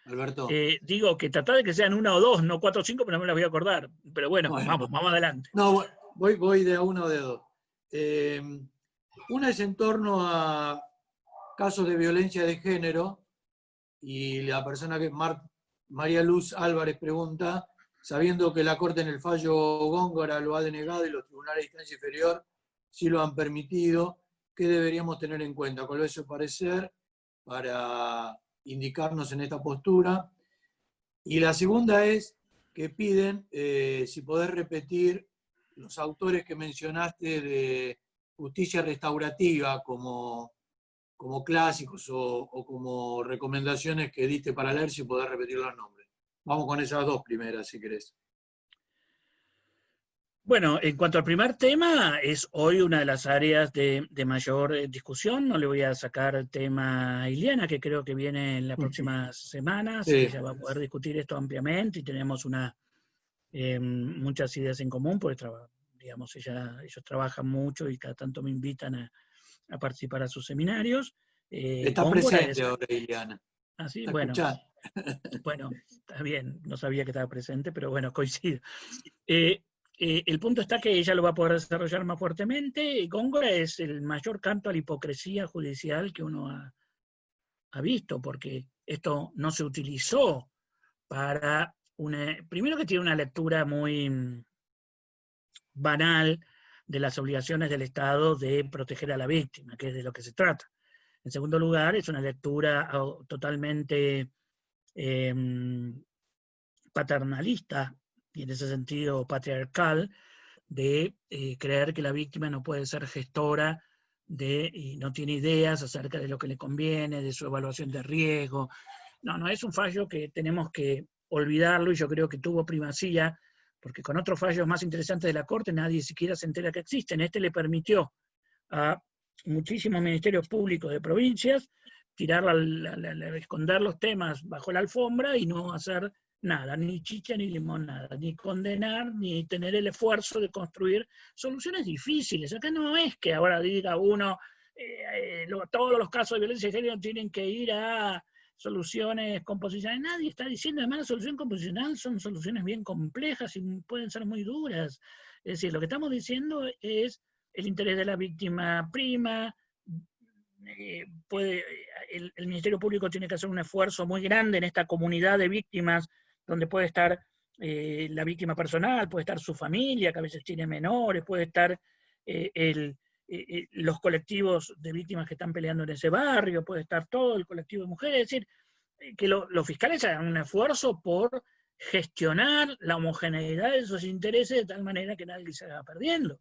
Alberto. Digo que tratar de que sean 1 o 2, no 4 o 5, pero no me las voy a acordar. Pero bueno, vamos adelante. No, voy de a 1 o de a 2. Una es en torno a casos de violencia de género, y la persona que María Luz Álvarez pregunta, sabiendo que la Corte en el fallo Góngora lo ha denegado y los tribunales de instancia inferior sí lo han permitido, ¿qué deberíamos tener en cuenta? ¿Cuál es su parecer para indicarnos en esta postura? Y la segunda es que piden si podés repetir los autores que mencionaste de justicia restaurativa como clásicos o como recomendaciones que diste para leer, si podés repetir los nombres. Vamos con esas dos primeras, si querés. Bueno, en cuanto al primer tema, es hoy una de las áreas de mayor discusión. No le voy a sacar el tema a Iliana, que creo que viene en las próximas semanas. Sí. Ella va a poder discutir esto ampliamente y tenemos muchas ideas en común, porque digamos, ellos trabajan mucho y cada tanto me invitan a participar a sus seminarios. Está presente ahora, Iliana. Ah, sí, bueno. Bueno, está bien, no sabía que estaba presente, pero bueno, coincido. El punto está que ella lo va a poder desarrollar más fuertemente. Góngora es el mayor canto a la hipocresía judicial que uno ha visto, porque esto no se utilizó para primero que tiene una lectura muy banal de las obligaciones del Estado de proteger a la víctima, que es de lo que se trata. En segundo lugar, es una lectura totalmente paternalista, y en ese sentido patriarcal, de creer que la víctima no puede ser gestora y no tiene ideas acerca de lo que le conviene, de su evaluación de riesgo. No, es un fallo que tenemos que olvidarlo, y yo creo que tuvo primacía, porque con otros fallos más interesantes de la Corte nadie siquiera se entera que existen. Este le permitió a muchísimos ministerios públicos de provincias esconder los temas bajo la alfombra y no hacer nada, ni chicha ni limonada, ni condenar, ni tener el esfuerzo de construir soluciones difíciles. Acá no es que ahora diga uno, todos los casos de violencia de género tienen que ir a soluciones composicionales. Nadie está diciendo, además la solución composicional son soluciones bien complejas y pueden ser muy duras. Es decir, lo que estamos diciendo es el interés de la víctima prima. El Ministerio Público tiene que hacer un esfuerzo muy grande en esta comunidad de víctimas, donde puede estar la víctima personal, puede estar su familia, que a veces tiene menores, puede estar los colectivos de víctimas que están peleando en ese barrio, puede estar todo el colectivo de mujeres. Es decir, que los fiscales hagan un esfuerzo por gestionar la homogeneidad de esos intereses de tal manera que nadie se vaya perdiendo.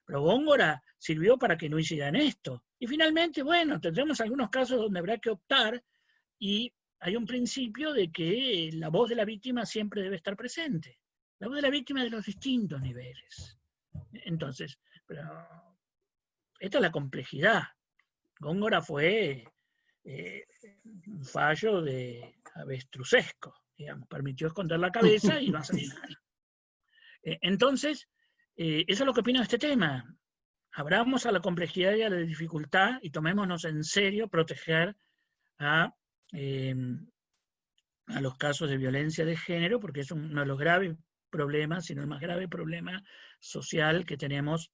Pero Góngora sirvió para que no hicieran esto. Y finalmente, bueno, tendremos algunos casos donde habrá que optar, y hay un principio de que la voz de la víctima siempre debe estar presente. La voz de la víctima de los distintos niveles. Entonces, pero esta es la complejidad. Góngora fue un fallo de avestrucesco, digamos, permitió esconder la cabeza y no hacer nada. Entonces, eso es lo que opino de este tema. Abramos a la complejidad y a la dificultad y tomémonos en serio proteger a los casos de violencia de género, porque es uno de los graves problemas, sino el más grave problema social que tenemos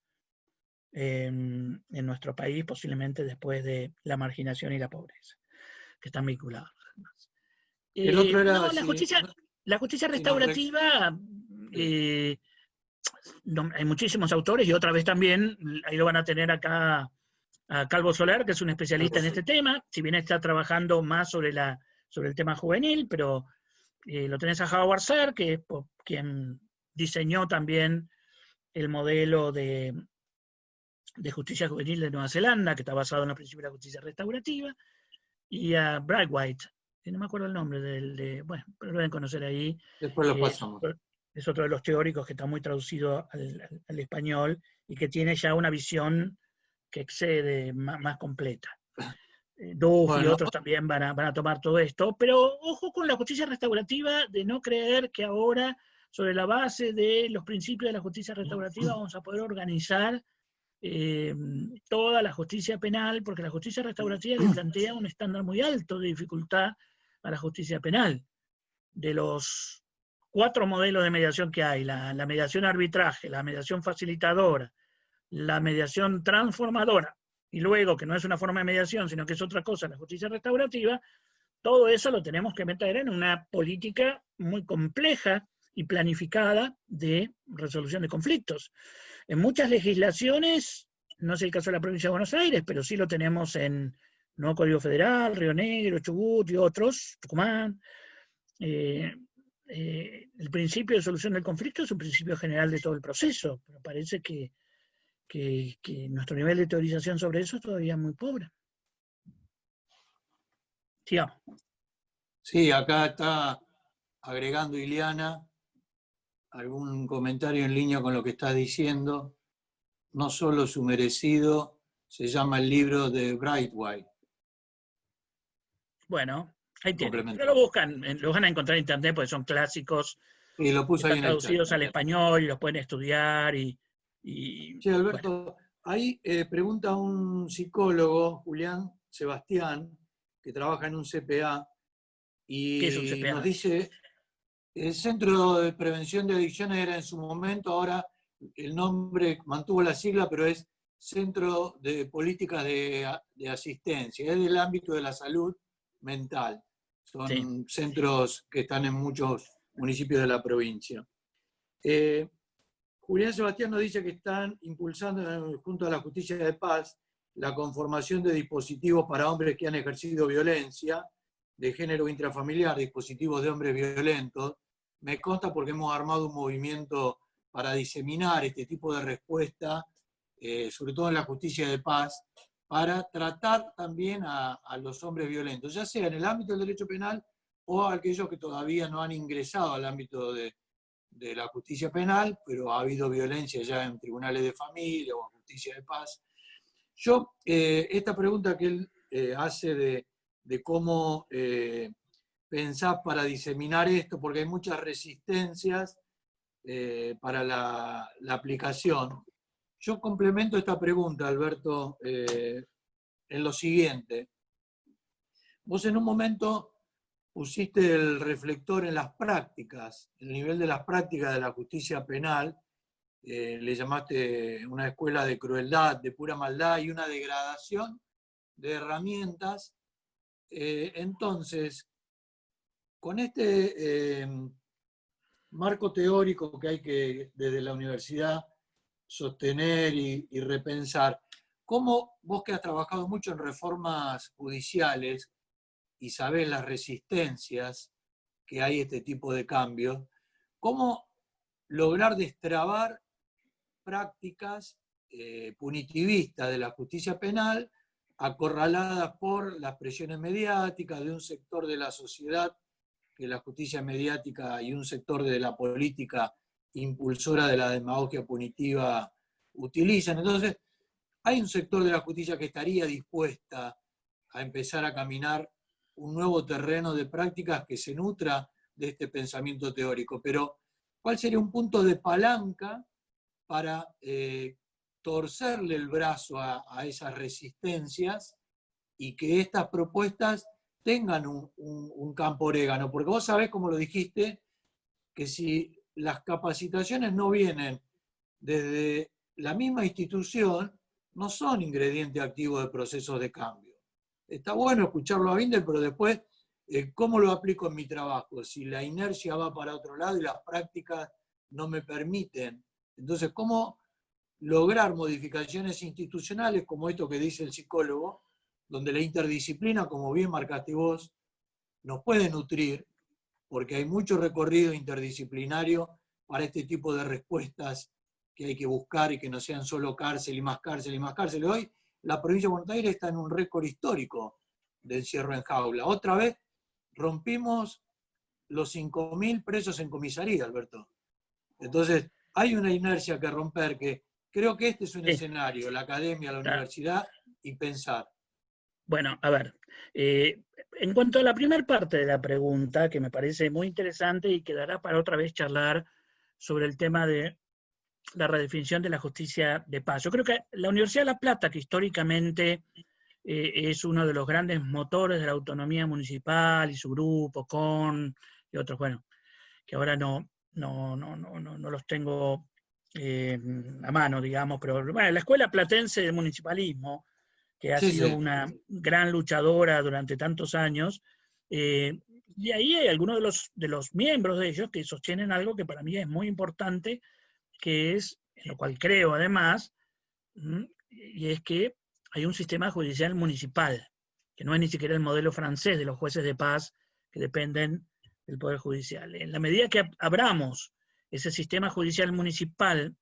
en nuestro país, posiblemente después de la marginación y la pobreza, que están vinculados. El otro era, no, la justicia restaurativa, hay muchísimos autores, y otra vez también, ahí lo van a tener acá a Calvo Soler, que es un especialista en este tema, si bien está trabajando más sobre el tema juvenil, pero lo tenés a Howard Sarr, que es quien diseñó también el modelo de justicia juvenil de Nueva Zelanda, que está basado en los principios de la justicia restaurativa, y a Braithwaite, que no me acuerdo el nombre bueno, pero lo deben conocer ahí. Después lo pasamos. Es otro de los teóricos que está muy traducido al español y que tiene ya una visión que excede, más completa. Duff y otros también van a tomar todo esto, pero ojo con la justicia restaurativa, de no creer que ahora, sobre la base de los principios de la justicia restaurativa, vamos a poder organizar toda la justicia penal, porque la justicia restaurativa le plantea un estándar muy alto de dificultad a la justicia penal. De los 4 modelos de mediación que hay, la mediación arbitraje, la mediación facilitadora, la mediación transformadora, y luego, que no es una forma de mediación, sino que es otra cosa, la justicia restaurativa, todo eso lo tenemos que meter en una política muy compleja y planificada de resolución de conflictos. En muchas legislaciones, no es el caso de la provincia de Buenos Aires, pero sí lo tenemos en Nuevo Código Federal, Río Negro, Chubut y otros, Tucumán. El principio de solución del conflicto es un principio general de todo el proceso, pero parece que nuestro nivel de teorización sobre eso es todavía muy pobre. Sigamos. Sí, acá está agregando Ileana algún comentario en línea con lo que estás diciendo. No solo su merecido, se llama el libro de Braithwaite. Bueno, ahí tienen. Pero lo buscan, lo van a encontrar en internet porque son clásicos. Y lo puse ahí en el chat. Traducidos al español y los pueden estudiar. Sí, Alberto, bueno. Ahí pregunta un psicólogo, Julián Sebastián, que trabaja en un CPA, y ¿qué es un CPA? Nos dice, el Centro de Prevención de Adicciones era en su momento, ahora el nombre mantuvo la sigla, pero es Centro de Políticas de Asistencia, es del ámbito de la salud mental. Son centros que están en muchos municipios de la provincia. Julián Sebastián nos dice que están impulsando, junto a la Justicia de Paz, la conformación de dispositivos para hombres que han ejercido violencia de género intrafamiliar, dispositivos de hombres violentos. Me consta porque hemos armado un movimiento para diseminar este tipo de respuesta, sobre todo en la Justicia de Paz, para tratar también a los hombres violentos, ya sea en el ámbito del derecho penal o a aquellos que todavía no han ingresado al ámbito de la justicia penal, pero ha habido violencia ya en tribunales de familia o en justicia de paz. Yo, esta pregunta que él hace de cómo pensás para diseminar esto, porque hay muchas resistencias para la aplicación. Yo complemento esta pregunta, Alberto, en lo siguiente. Vos en un momento pusiste el reflector en las prácticas, el nivel de las prácticas de la justicia penal, le llamaste una escuela de crueldad, de pura maldad y una degradación de herramientas. Entonces, con este marco teórico que hay que desde la universidad sostener y repensar, ¿cómo vos que has trabajado mucho en reformas judiciales y sabés las resistencias que hay a este tipo de cambios, cómo lograr destrabar prácticas punitivistas de la justicia penal acorraladas por las presiones mediáticas de un sector de la sociedad, que la justicia mediática, y un sector de la política impulsora de la demagogia punitiva utilizan. Entonces, hay un sector de la justicia que estaría dispuesta a empezar a caminar un nuevo terreno de prácticas que se nutra de este pensamiento teórico. Pero, ¿cuál sería un punto de palanca para torcerle el brazo a esas resistencias y que estas propuestas tengan un campo orégano? Porque vos sabés, como lo dijiste, que si las capacitaciones no vienen desde la misma institución, no son ingrediente activo de procesos de cambio. Está bueno escucharlo a Binder, pero después, ¿cómo lo aplico en mi trabajo? Si la inercia va para otro lado y las prácticas no me permiten. Entonces, ¿cómo lograr modificaciones institucionales como esto que dice el psicólogo, donde la interdisciplina, como bien marcaste vos, nos puede nutrir, porque hay mucho recorrido interdisciplinario para este tipo de respuestas que hay que buscar y que no sean solo cárcel y más cárcel y más cárcel? Hoy la provincia de Buenos Aires está en un récord histórico de encierro en jaula. Otra vez rompimos los 5.000 presos en comisaría, Alberto. Entonces, hay una inercia que romper, que creo que este es un escenario, la academia, la universidad, y pensar. Bueno, a ver, en cuanto a la primera parte de la pregunta, que me parece muy interesante y quedará para otra vez charlar sobre el tema de la redefinición de la justicia de paz. Yo creo que la Universidad de La Plata, que históricamente es uno de los grandes motores de la autonomía municipal y su grupo, CON y otros, bueno, que ahora no los tengo a mano, digamos, pero bueno, la Escuela Platense de Municipalismo, que ha sido una gran luchadora durante tantos años, y ahí hay algunos de los miembros de ellos que sostienen algo que para mí es muy importante, que es, en lo cual creo además, y es que hay un sistema judicial municipal, que no es ni siquiera el modelo francés de los jueces de paz que dependen del Poder Judicial. En la medida que abramos ese sistema judicial municipal,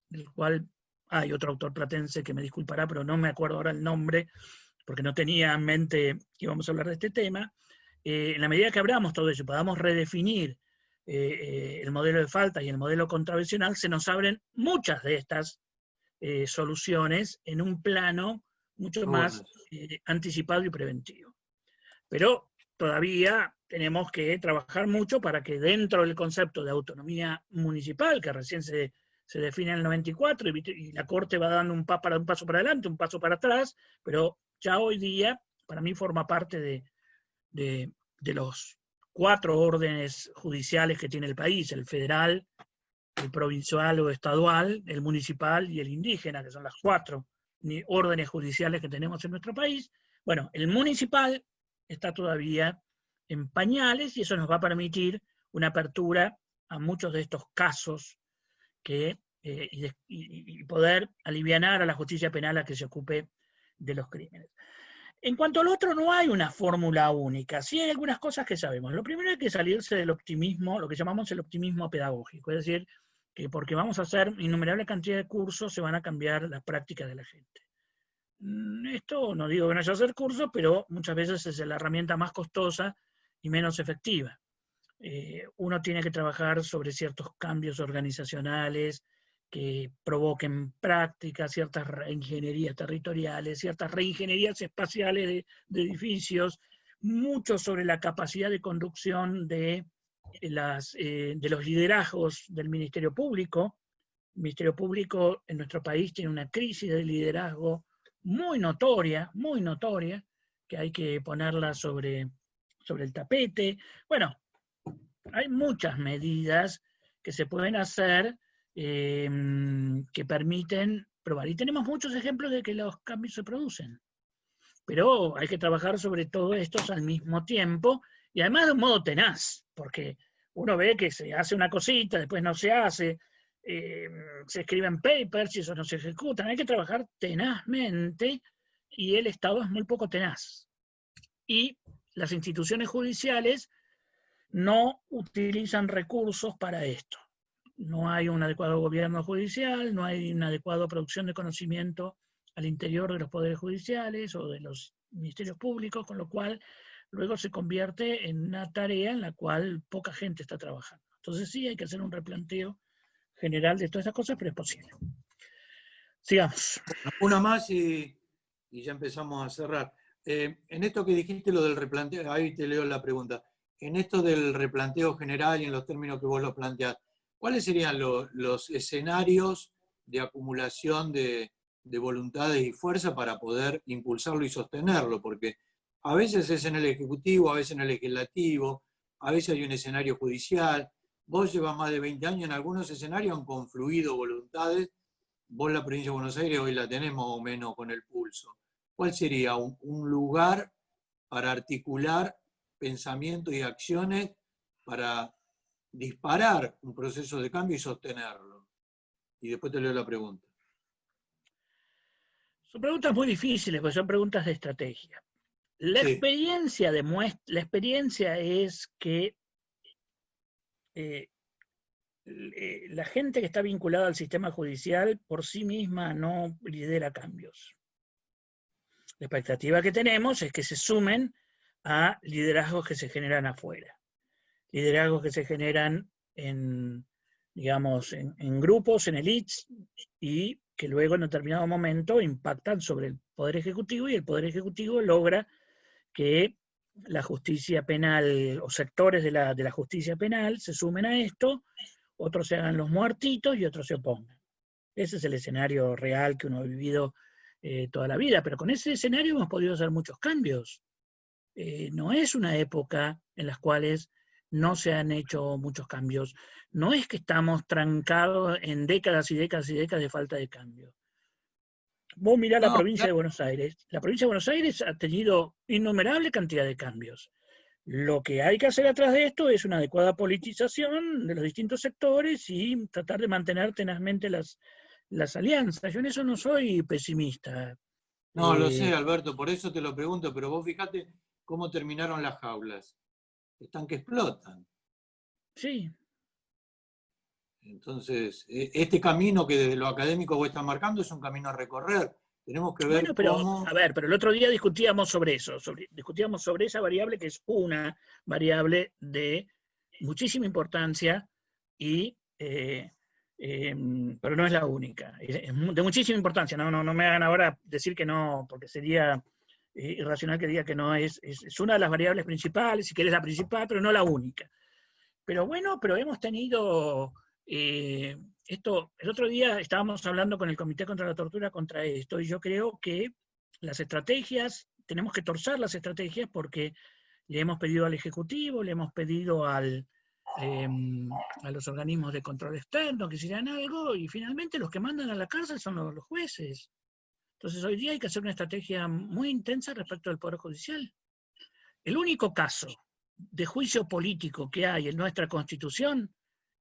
del cual hay otro autor platense que me disculpará, pero no me acuerdo ahora el nombre, porque no tenía en mente que íbamos a hablar de este tema, en la medida que abramos todo eso y podamos redefinir el modelo de falta y el modelo contravencional, se nos abren muchas de estas soluciones en un plano mucho más anticipado y preventivo. Pero todavía tenemos que trabajar mucho para que dentro del concepto de autonomía municipal, que recién se define en el 94, y la Corte va dando un paso para adelante, un paso para atrás, pero ya hoy día, para mí forma parte de los 4 órdenes judiciales que tiene el país: el federal, el provincial o estadual, el municipal y el indígena, que son las 4 órdenes judiciales que tenemos en nuestro país. Bueno, el municipal está todavía en pañales y eso nos va a permitir una apertura a muchos de estos casos y poder alivianar a la justicia penal a que se ocupe de los crímenes. En cuanto al otro, no hay una fórmula única. Sí hay algunas cosas que sabemos. Lo primero es que salirse del optimismo, lo que llamamos el optimismo pedagógico, es decir, que porque vamos a hacer innumerable cantidad de cursos se van a cambiar las prácticas de la gente. Esto no digo que no haya que hacer cursos, pero muchas veces es la herramienta más costosa y menos efectiva. Uno tiene que trabajar sobre ciertos cambios organizacionales que provoquen prácticas, ciertas reingenierías territoriales, ciertas reingenierías espaciales de edificios, mucho sobre la capacidad de conducción de los liderazgos del Ministerio Público. El Ministerio Público en nuestro país tiene una crisis de liderazgo muy notoria, que hay que ponerla sobre el tapete. Bueno, hay muchas medidas que se pueden hacer que permiten probar. Y tenemos muchos ejemplos de que los cambios se producen. Pero hay que trabajar sobre todo estos al mismo tiempo y además de un modo tenaz, porque uno ve que se hace una cosita, después no se hace, se escriben papers y eso no se ejecutan. Hay que trabajar tenazmente y el Estado es muy poco tenaz. Y las instituciones judiciales no utilizan recursos para esto. No hay un adecuado gobierno judicial, no hay una adecuada producción de conocimiento al interior de los poderes judiciales o de los ministerios públicos, con lo cual luego se convierte en una tarea en la cual poca gente está trabajando. Entonces sí hay que hacer un replanteo general de todas esas cosas, pero es posible. Sigamos. Una más y ya empezamos a cerrar. En esto que dijiste, lo del replanteo, ahí te leo la pregunta. En esto del replanteo general y en los términos que vos lo planteás, ¿cuáles serían los escenarios de acumulación de voluntades y fuerza para poder impulsarlo y sostenerlo? Porque a veces es en el Ejecutivo, a veces en el Legislativo, a veces hay un escenario judicial. Vos llevas más de 20 años, en algunos escenarios han confluido voluntades. Vos la provincia de Buenos Aires hoy la tenés más o menos con el pulso. ¿Cuál sería un lugar para articular pensamientos y acciones para disparar un proceso de cambio y sostenerlo? Y después te leo la pregunta. Son preguntas muy difíciles, porque son preguntas de estrategia. La Sí. experiencia es que la gente que está vinculada al sistema judicial por sí misma no lidera cambios. La expectativa que tenemos es que se sumen a liderazgos que se generan afuera. Liderazgos que se generan en grupos, en elites, y que luego en determinado momento impactan sobre el Poder Ejecutivo, y el Poder Ejecutivo logra que la justicia penal o sectores de la justicia penal se sumen a esto, otros se hagan los muertitos y otros se opongan. Ese es el escenario real que uno ha vivido toda la vida, pero con ese escenario hemos podido hacer muchos cambios. No es una época en las cuales no se han hecho muchos cambios. No es que estamos trancados en décadas y décadas y décadas de falta de cambio. Vos mirá la provincia de Buenos Aires. La provincia de Buenos Aires ha tenido innumerable cantidad de cambios. Lo que hay que hacer atrás de esto es una adecuada politización de los distintos sectores y tratar de mantener tenazmente las alianzas. Yo en eso no soy pesimista. No, lo sé, Alberto, por eso te lo pregunto, pero vos fíjate cómo terminaron las jaulas. Están que explotan. Sí. Entonces, este camino que desde lo académico vos estás marcando es un camino a recorrer. Tenemos que ver cómo... A ver, pero el otro día discutíamos sobre eso, discutíamos sobre esa variable que es una variable de muchísima importancia, pero no es la única. Es de muchísima importancia, no me hagan ahora decir que no, porque sería irracional que diga que no es una de las variables principales, si querés la principal, pero no la única. Pero bueno, pero hemos tenido... esto, el otro día estábamos hablando con el Comité contra la Tortura contra esto, y yo creo que las estrategias, tenemos que torcer las estrategias porque le hemos pedido al Ejecutivo, le hemos pedido a los organismos de control externo que hicieran algo, y finalmente los que mandan a la cárcel son los jueces. Entonces hoy día hay que hacer una estrategia muy intensa respecto al Poder Judicial. El único caso de juicio político que hay en nuestra Constitución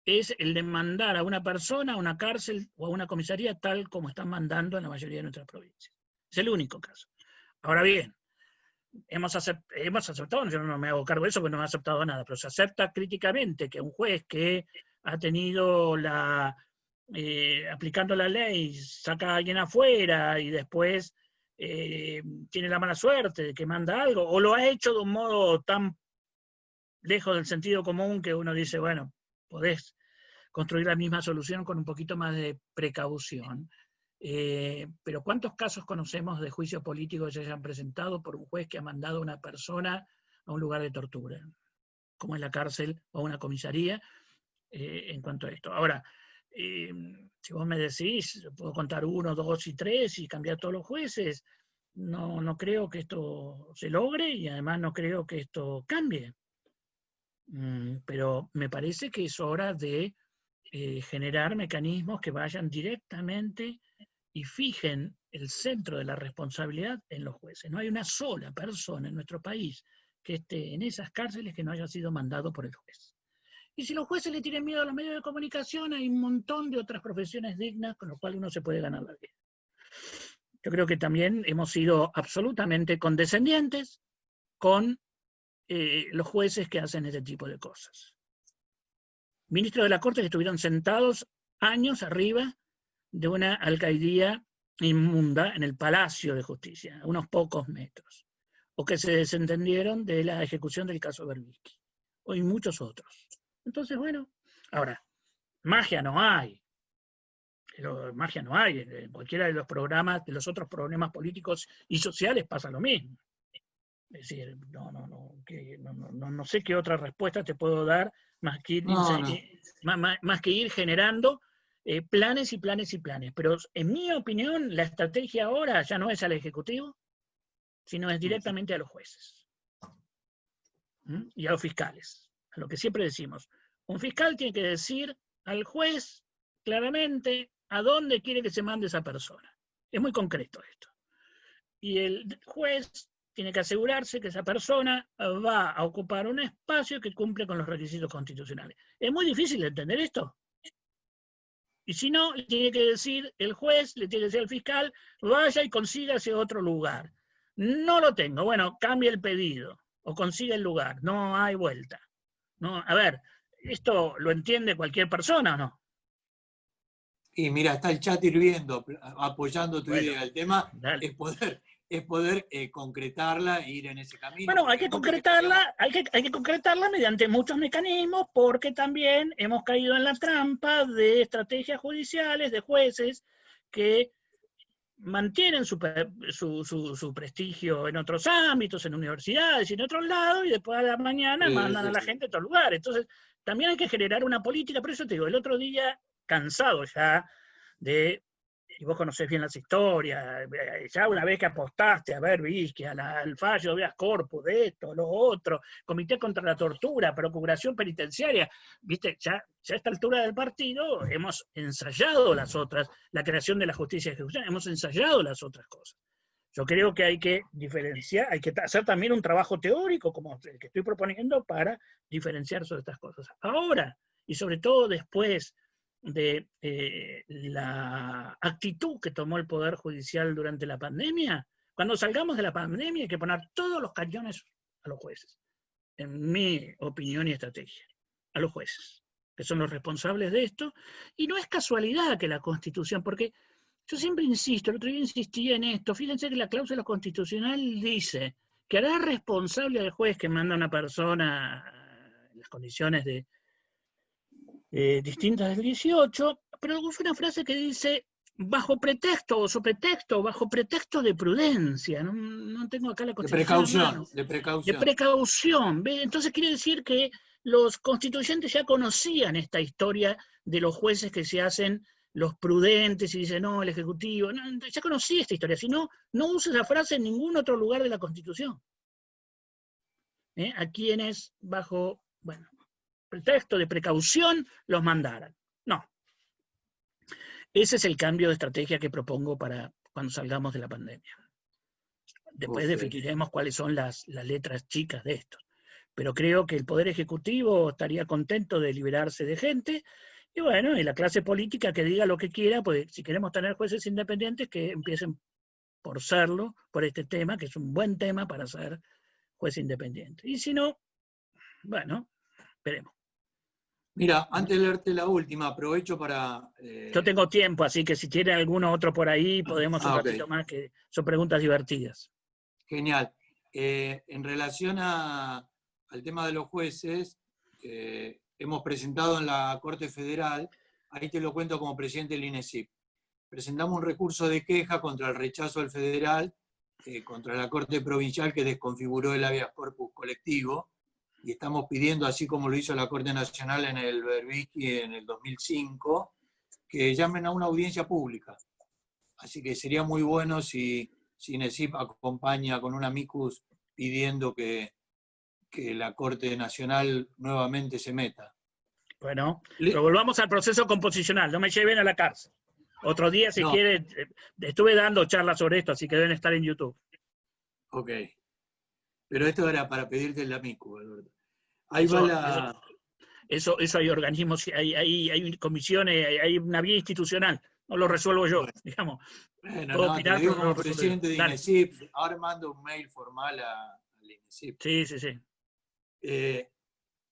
es el de mandar a una persona a una cárcel o a una comisaría tal como están mandando en la mayoría de nuestras provincias. Es el único caso. Ahora bien, hemos aceptado, yo no me hago cargo de eso porque no me ha aceptado nada, pero se acepta críticamente que un juez que ha tenido aplicando la ley, saca a alguien afuera y después tiene la mala suerte de que manda algo, o lo ha hecho de un modo tan lejos del sentido común que uno dice, bueno, podés construir la misma solución con un poquito más de precaución. Pero ¿cuántos casos conocemos de juicios políticos que se hayan presentado por un juez que ha mandado a una persona a un lugar de tortura, como es la cárcel o una comisaría, en cuanto a esto? Ahora, si vos me decís, puedo contar 1, 2 y 3 y cambiar todos los jueces, no creo que esto se logre, y además no creo que esto cambie. Pero me parece que es hora de generar mecanismos que vayan directamente y fijen el centro de la responsabilidad en los jueces. No hay una sola persona en nuestro país que esté en esas cárceles que no haya sido mandado por el juez. Y si los jueces le tienen miedo a los medios de comunicación, hay un montón de otras profesiones dignas con las cuales uno se puede ganar la vida. Yo creo que también hemos sido absolutamente condescendientes con los jueces que hacen ese tipo de cosas. Ministros de la Corte que estuvieron sentados años arriba de una alcaidía inmunda en el Palacio de Justicia, a unos pocos metros, o que se desentendieron de la ejecución del caso Berbisky, y muchos otros. Entonces, bueno, ahora, magia no hay. pero magia no hay. En cualquiera de los programas, de los otros problemas políticos y sociales pasa lo mismo. Es decir, no sé qué otra respuesta te puedo dar más que más que ir generando planes y planes y planes. Pero en mi opinión, la estrategia ahora ya no es al Ejecutivo, sino es directamente a los jueces y a los fiscales. A lo que siempre decimos. Un fiscal tiene que decir al juez claramente a dónde quiere que se mande esa persona. Es muy concreto esto. Y el juez tiene que asegurarse que esa persona va a ocupar un espacio que cumple con los requisitos constitucionales. Es muy difícil de entender esto. Y si no, le tiene que decir el juez, le tiene que decir al fiscal, vaya y consiga ese otro lugar. No lo tengo. Bueno, cambie el pedido o consiga el lugar. No hay vuelta. No, a ver, ¿esto lo entiende cualquier persona o no? Y mira, está el chat hirviendo, apoyando tu idea. El tema dale. es poder concretarla e ir en ese camino. Bueno, hay que concretarla mediante muchos mecanismos, porque también hemos caído en la trampa de estrategias judiciales, de jueces que mantienen su prestigio en otros ámbitos, en universidades y en otros lados, y después a la mañana mandan a la gente a otros lugares. Entonces, también hay que generar una política. Por eso te digo, el otro día, cansado ya de, y vos conocés bien las historias, ya una vez que apostaste a ver Vizqui, al fallo de habeas corpus, de esto, lo otro, Comité contra la Tortura, Procuración Penitenciaria, viste, ya a esta altura del partido hemos ensayado las otras, la creación de la justicia de ejecución, hemos ensayado las otras cosas. Yo creo que hay que diferenciar, hay que hacer también un trabajo teórico, como el que estoy proponiendo, para diferenciar sobre estas cosas. Ahora, y sobre todo después de la actitud que tomó el Poder Judicial durante la pandemia, cuando salgamos de la pandemia hay que poner todos los cañones a los jueces, en mi opinión y estrategia, a los jueces, que son los responsables de esto, y no es casualidad que la Constitución, porque yo siempre insisto, el otro día insistí en esto, fíjense que la cláusula constitucional dice que hará responsable al juez que manda a una persona en las condiciones de distintas del 18, pero usa una frase que dice bajo pretexto o sobretexto, bajo pretexto de prudencia. No tengo acá la Constitución. De precaución. De precaución. ¿Ve? Entonces quiere decir que los constituyentes ya conocían esta historia de los jueces que se hacen los prudentes y dicen, no, el Ejecutivo. No, ya conocía esta historia. Si no, no usa esa frase en ningún otro lugar de la Constitución. A quienes bajo, bueno, pretexto de precaución los mandaran. No. Ese es el cambio de estrategia que propongo para cuando salgamos de la pandemia. Después definiremos cuáles son las letras chicas de esto. Pero creo que el Poder Ejecutivo estaría contento de liberarse de gente, y bueno, y la clase política que diga lo que quiera, pues si queremos tener jueces independientes, que empiecen por serlo, por este tema, que es un buen tema para ser juez independiente. Y si no, bueno, veremos. Mira, antes de leerte la última, aprovecho para... Yo tengo tiempo, así que si tiene alguno otro por ahí, podemos un ratito más, que son preguntas divertidas. Genial. En relación al tema de los jueces, hemos presentado en la Corte Federal, ahí te lo cuento como presidente del INESIP, presentamos un recurso de queja contra el rechazo del federal, contra la Corte Provincial que desconfiguró el habeas corpus colectivo, y estamos pidiendo, así como lo hizo la Corte Nacional en el Berbisky en el 2005, que llamen a una audiencia pública. Así que sería muy bueno si INESIP acompaña con un amicus pidiendo que la Corte Nacional nuevamente se meta. Bueno, pero volvamos al proceso composicional, no me lleven a la cárcel. Otro día, si quieren, estuve dando charlas sobre esto, así que deben estar en YouTube. Ok. Pero esto era para pedirte el amicus, Alberto. Ahí va la... Eso hay organismos, hay comisiones, hay una vía institucional. No lo resuelvo yo, digamos. Bueno, te lo digo como presidente de INESIP. Ahora mando un mail formal al INESIP. Sí.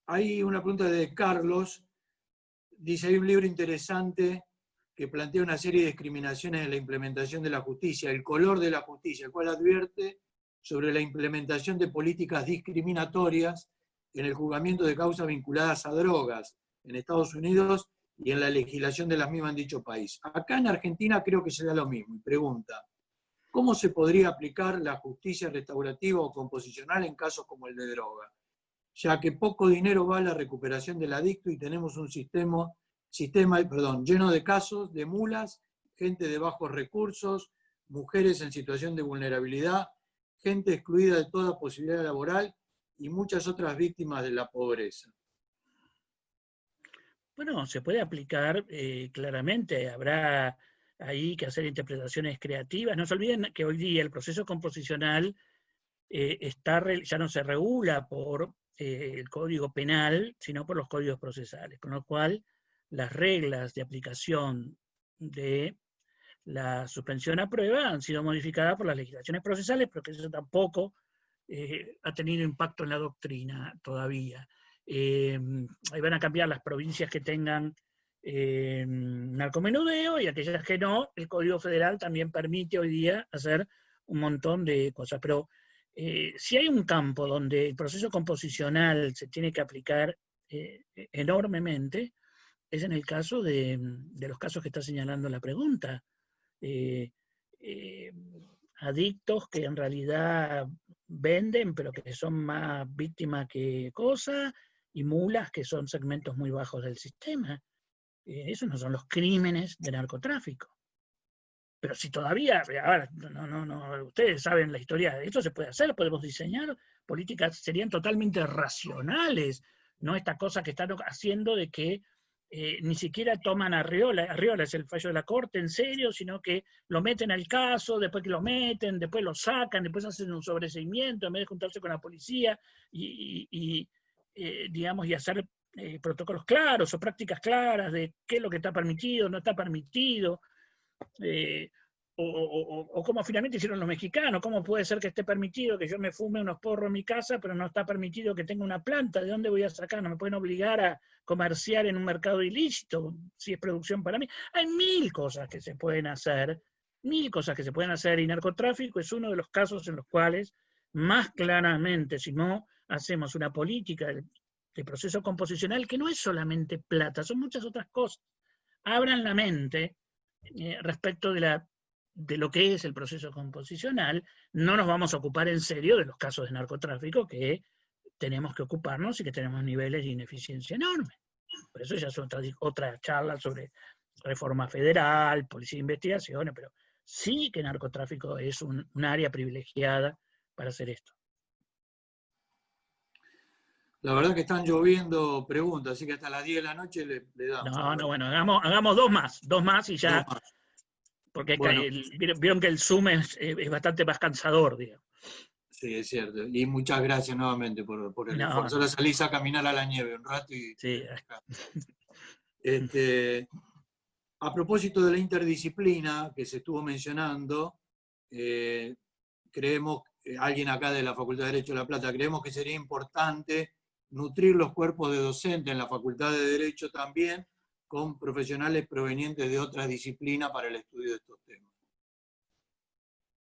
Hay una pregunta de Carlos. Dice, hay un libro interesante que plantea una serie de discriminaciones en la implementación de la justicia, el color de la justicia, el cual advierte sobre la implementación de políticas discriminatorias en el juzgamiento de causas vinculadas a drogas en Estados Unidos y en la legislación de las mismas en dicho país. Acá en Argentina creo que se da lo mismo. Y pregunta, ¿cómo se podría aplicar la justicia restaurativa o composicional en casos como el de droga? Ya que poco dinero va a la recuperación del adicto y tenemos un sistema lleno de casos de mulas, gente de bajos recursos, mujeres en situación de vulnerabilidad, gente excluida de toda posibilidad laboral y muchas otras víctimas de la pobreza. Bueno, se puede aplicar claramente, habrá ahí que hacer interpretaciones creativas. No se olviden que hoy día el proceso composicional ya no se regula por el Código Penal, sino por los códigos procesales, con lo cual las reglas de aplicación de la suspensión a prueba han sido modificadas por las legislaciones procesales, pero que eso tampoco ha tenido impacto en la doctrina todavía. Ahí van a cambiar las provincias que tengan narcomenudeo y aquellas que no. El Código Federal también permite hoy día hacer un montón de cosas, pero si hay un campo donde el proceso composicional se tiene que aplicar enormemente, es en el caso de los casos que está señalando la pregunta. Adictos que en realidad venden, pero que son más víctimas que cosa, y mulas que son segmentos muy bajos del sistema. Esos no son los crímenes de narcotráfico. Pero si todavía, ahora, ustedes saben la historia, esto se puede hacer, podemos diseñar políticas, serían totalmente racionales, no esta cosa que están haciendo de que ni siquiera toman a Arriola es el fallo de la Corte en serio, sino que lo meten al caso, después que lo meten, después lo sacan, después hacen un sobreseimiento en vez de juntarse con la policía y hacer protocolos claros o prácticas claras de qué es lo que está permitido, no está permitido. O como finalmente hicieron los mexicanos, cómo puede ser que esté permitido que yo me fume unos porros en mi casa, pero no está permitido que tenga una planta, ¿de dónde voy a sacar? No me pueden obligar a comerciar en un mercado ilícito, si es producción para mí. Hay mil cosas que se pueden hacer, y narcotráfico es uno de los casos en los cuales más claramente, si no hacemos una política de proceso composicional, que no es solamente plata, son muchas otras cosas, abran la mente respecto de lo que es el proceso composicional, no nos vamos a ocupar en serio de los casos de narcotráfico que tenemos que ocuparnos y que tenemos niveles de ineficiencia enormes. Por eso ya es otra charla sobre reforma federal, policía de investigaciones, pero sí que narcotráfico es un área privilegiada para hacer esto. La verdad que están lloviendo preguntas, así que hasta las 10 de la noche le damos. Bueno, hagamos dos más y ya, porque bueno, vieron que el Zoom es bastante más cansador, digamos. Sí, es cierto. Y muchas gracias nuevamente por el esfuerzo. Ahora salís a caminar a la nieve un rato y... Sí. A propósito de la interdisciplina que se estuvo mencionando, creemos, alguien acá de la Facultad de Derecho de La Plata, creemos que sería importante nutrir los cuerpos de docentes en la Facultad de Derecho también con profesionales provenientes de otras disciplinas para el estudio de estos temas.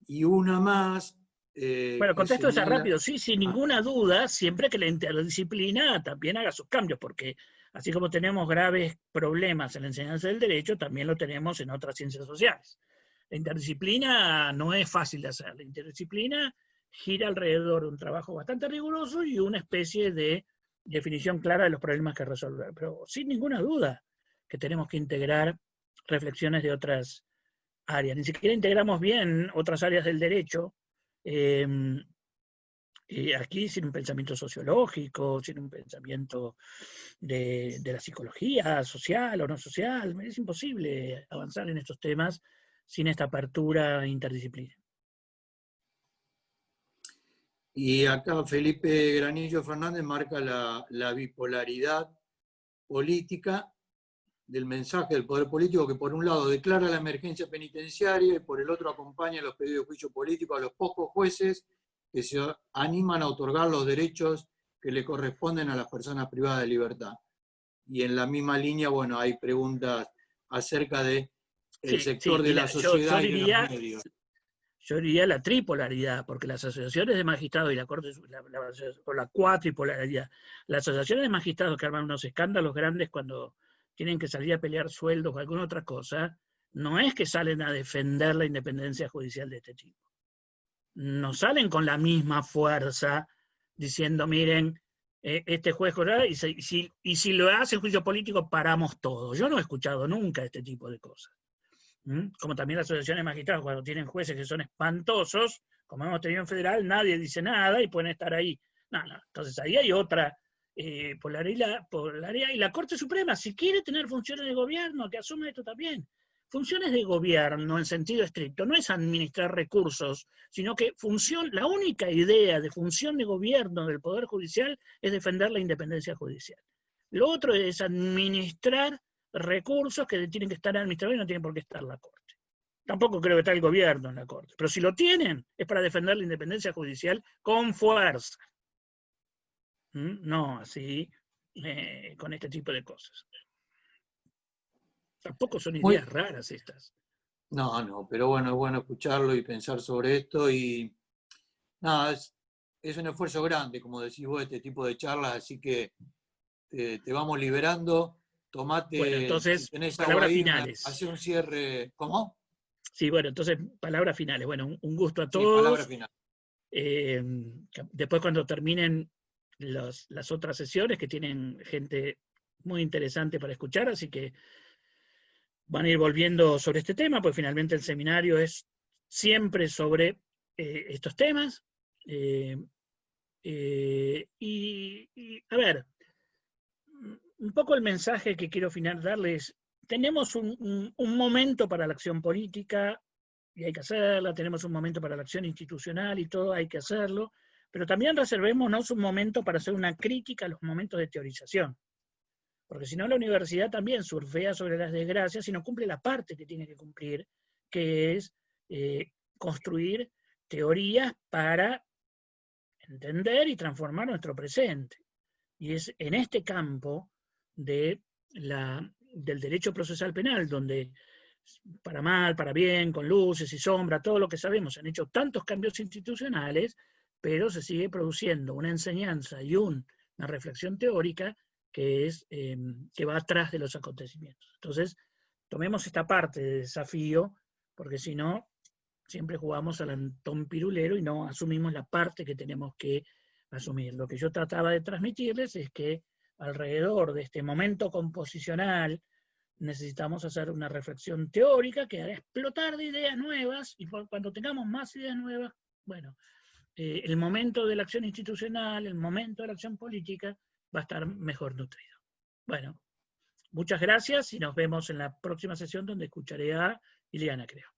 Y una más... bueno, contesto esa rápido, sí, sin ninguna duda, siempre que la interdisciplina también haga sus cambios, porque así como tenemos graves problemas en la enseñanza del derecho, también lo tenemos en otras ciencias sociales. La interdisciplina no es fácil de hacer, la interdisciplina gira alrededor de un trabajo bastante riguroso y una especie de definición clara de los problemas que resolver, pero sin ninguna duda que tenemos que integrar reflexiones de otras áreas, ni siquiera integramos bien otras áreas del derecho, aquí sin un pensamiento sociológico, sin un pensamiento de la psicología social o no social, es imposible avanzar en estos temas sin esta apertura interdisciplinaria. Y acá Felipe Granillo Fernández marca la bipolaridad política del mensaje del poder político, que por un lado declara la emergencia penitenciaria y por el otro acompaña los pedidos de juicio político a los pocos jueces que se animan a otorgar los derechos que le corresponden a las personas privadas de libertad. Y en la misma línea, bueno, hay preguntas acerca del sector de la sociedad y de los medios. Yo diría la tripolaridad, porque las asociaciones de magistrados y la Corte, o la cuatripolaridad, las asociaciones de magistrados que arman unos escándalos grandes cuando tienen que salir a pelear sueldos o alguna otra cosa, no es que salen a defender la independencia judicial de este tipo. No salen con la misma fuerza diciendo, miren, este juez, y si lo hace juicio político, paramos todo. Yo no he escuchado nunca este tipo de cosas. Como también las asociaciones magistrados, cuando tienen jueces que son espantosos, como hemos tenido en federal, nadie dice nada y pueden estar ahí. No. Entonces ahí hay otra polaridad, y la Corte Suprema, si quiere tener funciones de gobierno, que asuma esto también. Funciones de gobierno en sentido estricto no es administrar recursos, sino que la única idea de función de gobierno del Poder Judicial es defender la independencia judicial. Lo otro es administrar recursos que tienen que estar administrados y no tienen por qué estar la Corte. Tampoco creo que está el gobierno en la Corte, pero si lo tienen es para defender la independencia judicial con fuerza. No así con este tipo de cosas. Tampoco son ideas raras estas. No, pero bueno, es bueno escucharlo y pensar sobre esto y nada, es un esfuerzo grande, como decís vos, este tipo de charlas, así que te vamos liberando, tomate, bueno, entonces, si tenés palabras agua ahí, finales. Hace un cierre, ¿cómo? Sí, bueno, entonces, palabras finales. Bueno, un gusto a todos. Sí, palabras finales. Después cuando terminen las otras sesiones, que tienen gente muy interesante para escuchar, así que van a ir volviendo sobre este tema, pues finalmente el seminario es siempre sobre estos temas. A ver, un poco el mensaje que quiero darles, tenemos un momento para la acción política, y hay que hacerla, tenemos un momento para la acción institucional y todo, hay que hacerlo, pero también reservémonos un momento para hacer una crítica a los momentos de teorización. Porque si no, la universidad también surfea sobre las desgracias y no cumple la parte que tiene que cumplir, que es construir teorías para entender y transformar nuestro presente. Y es en este campo del derecho procesal penal, donde para mal, para bien, con luces y sombras, todo lo que sabemos, se han hecho tantos cambios institucionales, pero se sigue produciendo una enseñanza y una reflexión teórica que va atrás de los acontecimientos. Entonces, tomemos esta parte de desafío, porque si no, siempre jugamos al Antón Pirulero y no asumimos la parte que tenemos que asumir. Lo que yo trataba de transmitirles es que alrededor de este momento composicional necesitamos hacer una reflexión teórica que hará explotar de ideas nuevas, y cuando tengamos más ideas nuevas, bueno, el momento de la acción institucional, el momento de la acción política va a estar mejor nutrido. Bueno, muchas gracias y nos vemos en la próxima sesión donde escucharé a Ileana, creo.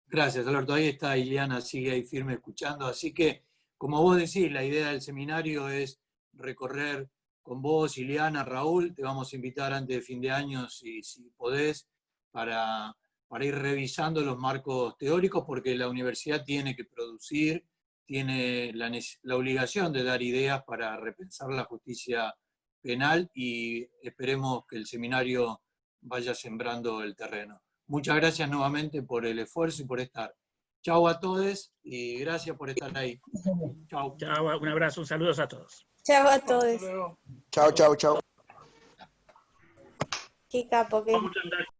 Gracias, Alberto. Ahí está Ileana, sigue ahí firme escuchando. Así que, como vos decís, la idea del seminario es recorrer con vos, Ileana, Raúl. Te vamos a invitar antes de fin de año, si podés, para ir revisando los marcos teóricos, porque la universidad tiene que producir, tiene la obligación de dar ideas para repensar la justicia penal y esperemos que el seminario vaya sembrando el terreno. Muchas gracias nuevamente por el esfuerzo y por estar. Chau a todos y gracias por estar ahí. Chau. Chau, un abrazo, un saludo a todos. Chao a todos. Chao. Qué capo, qué...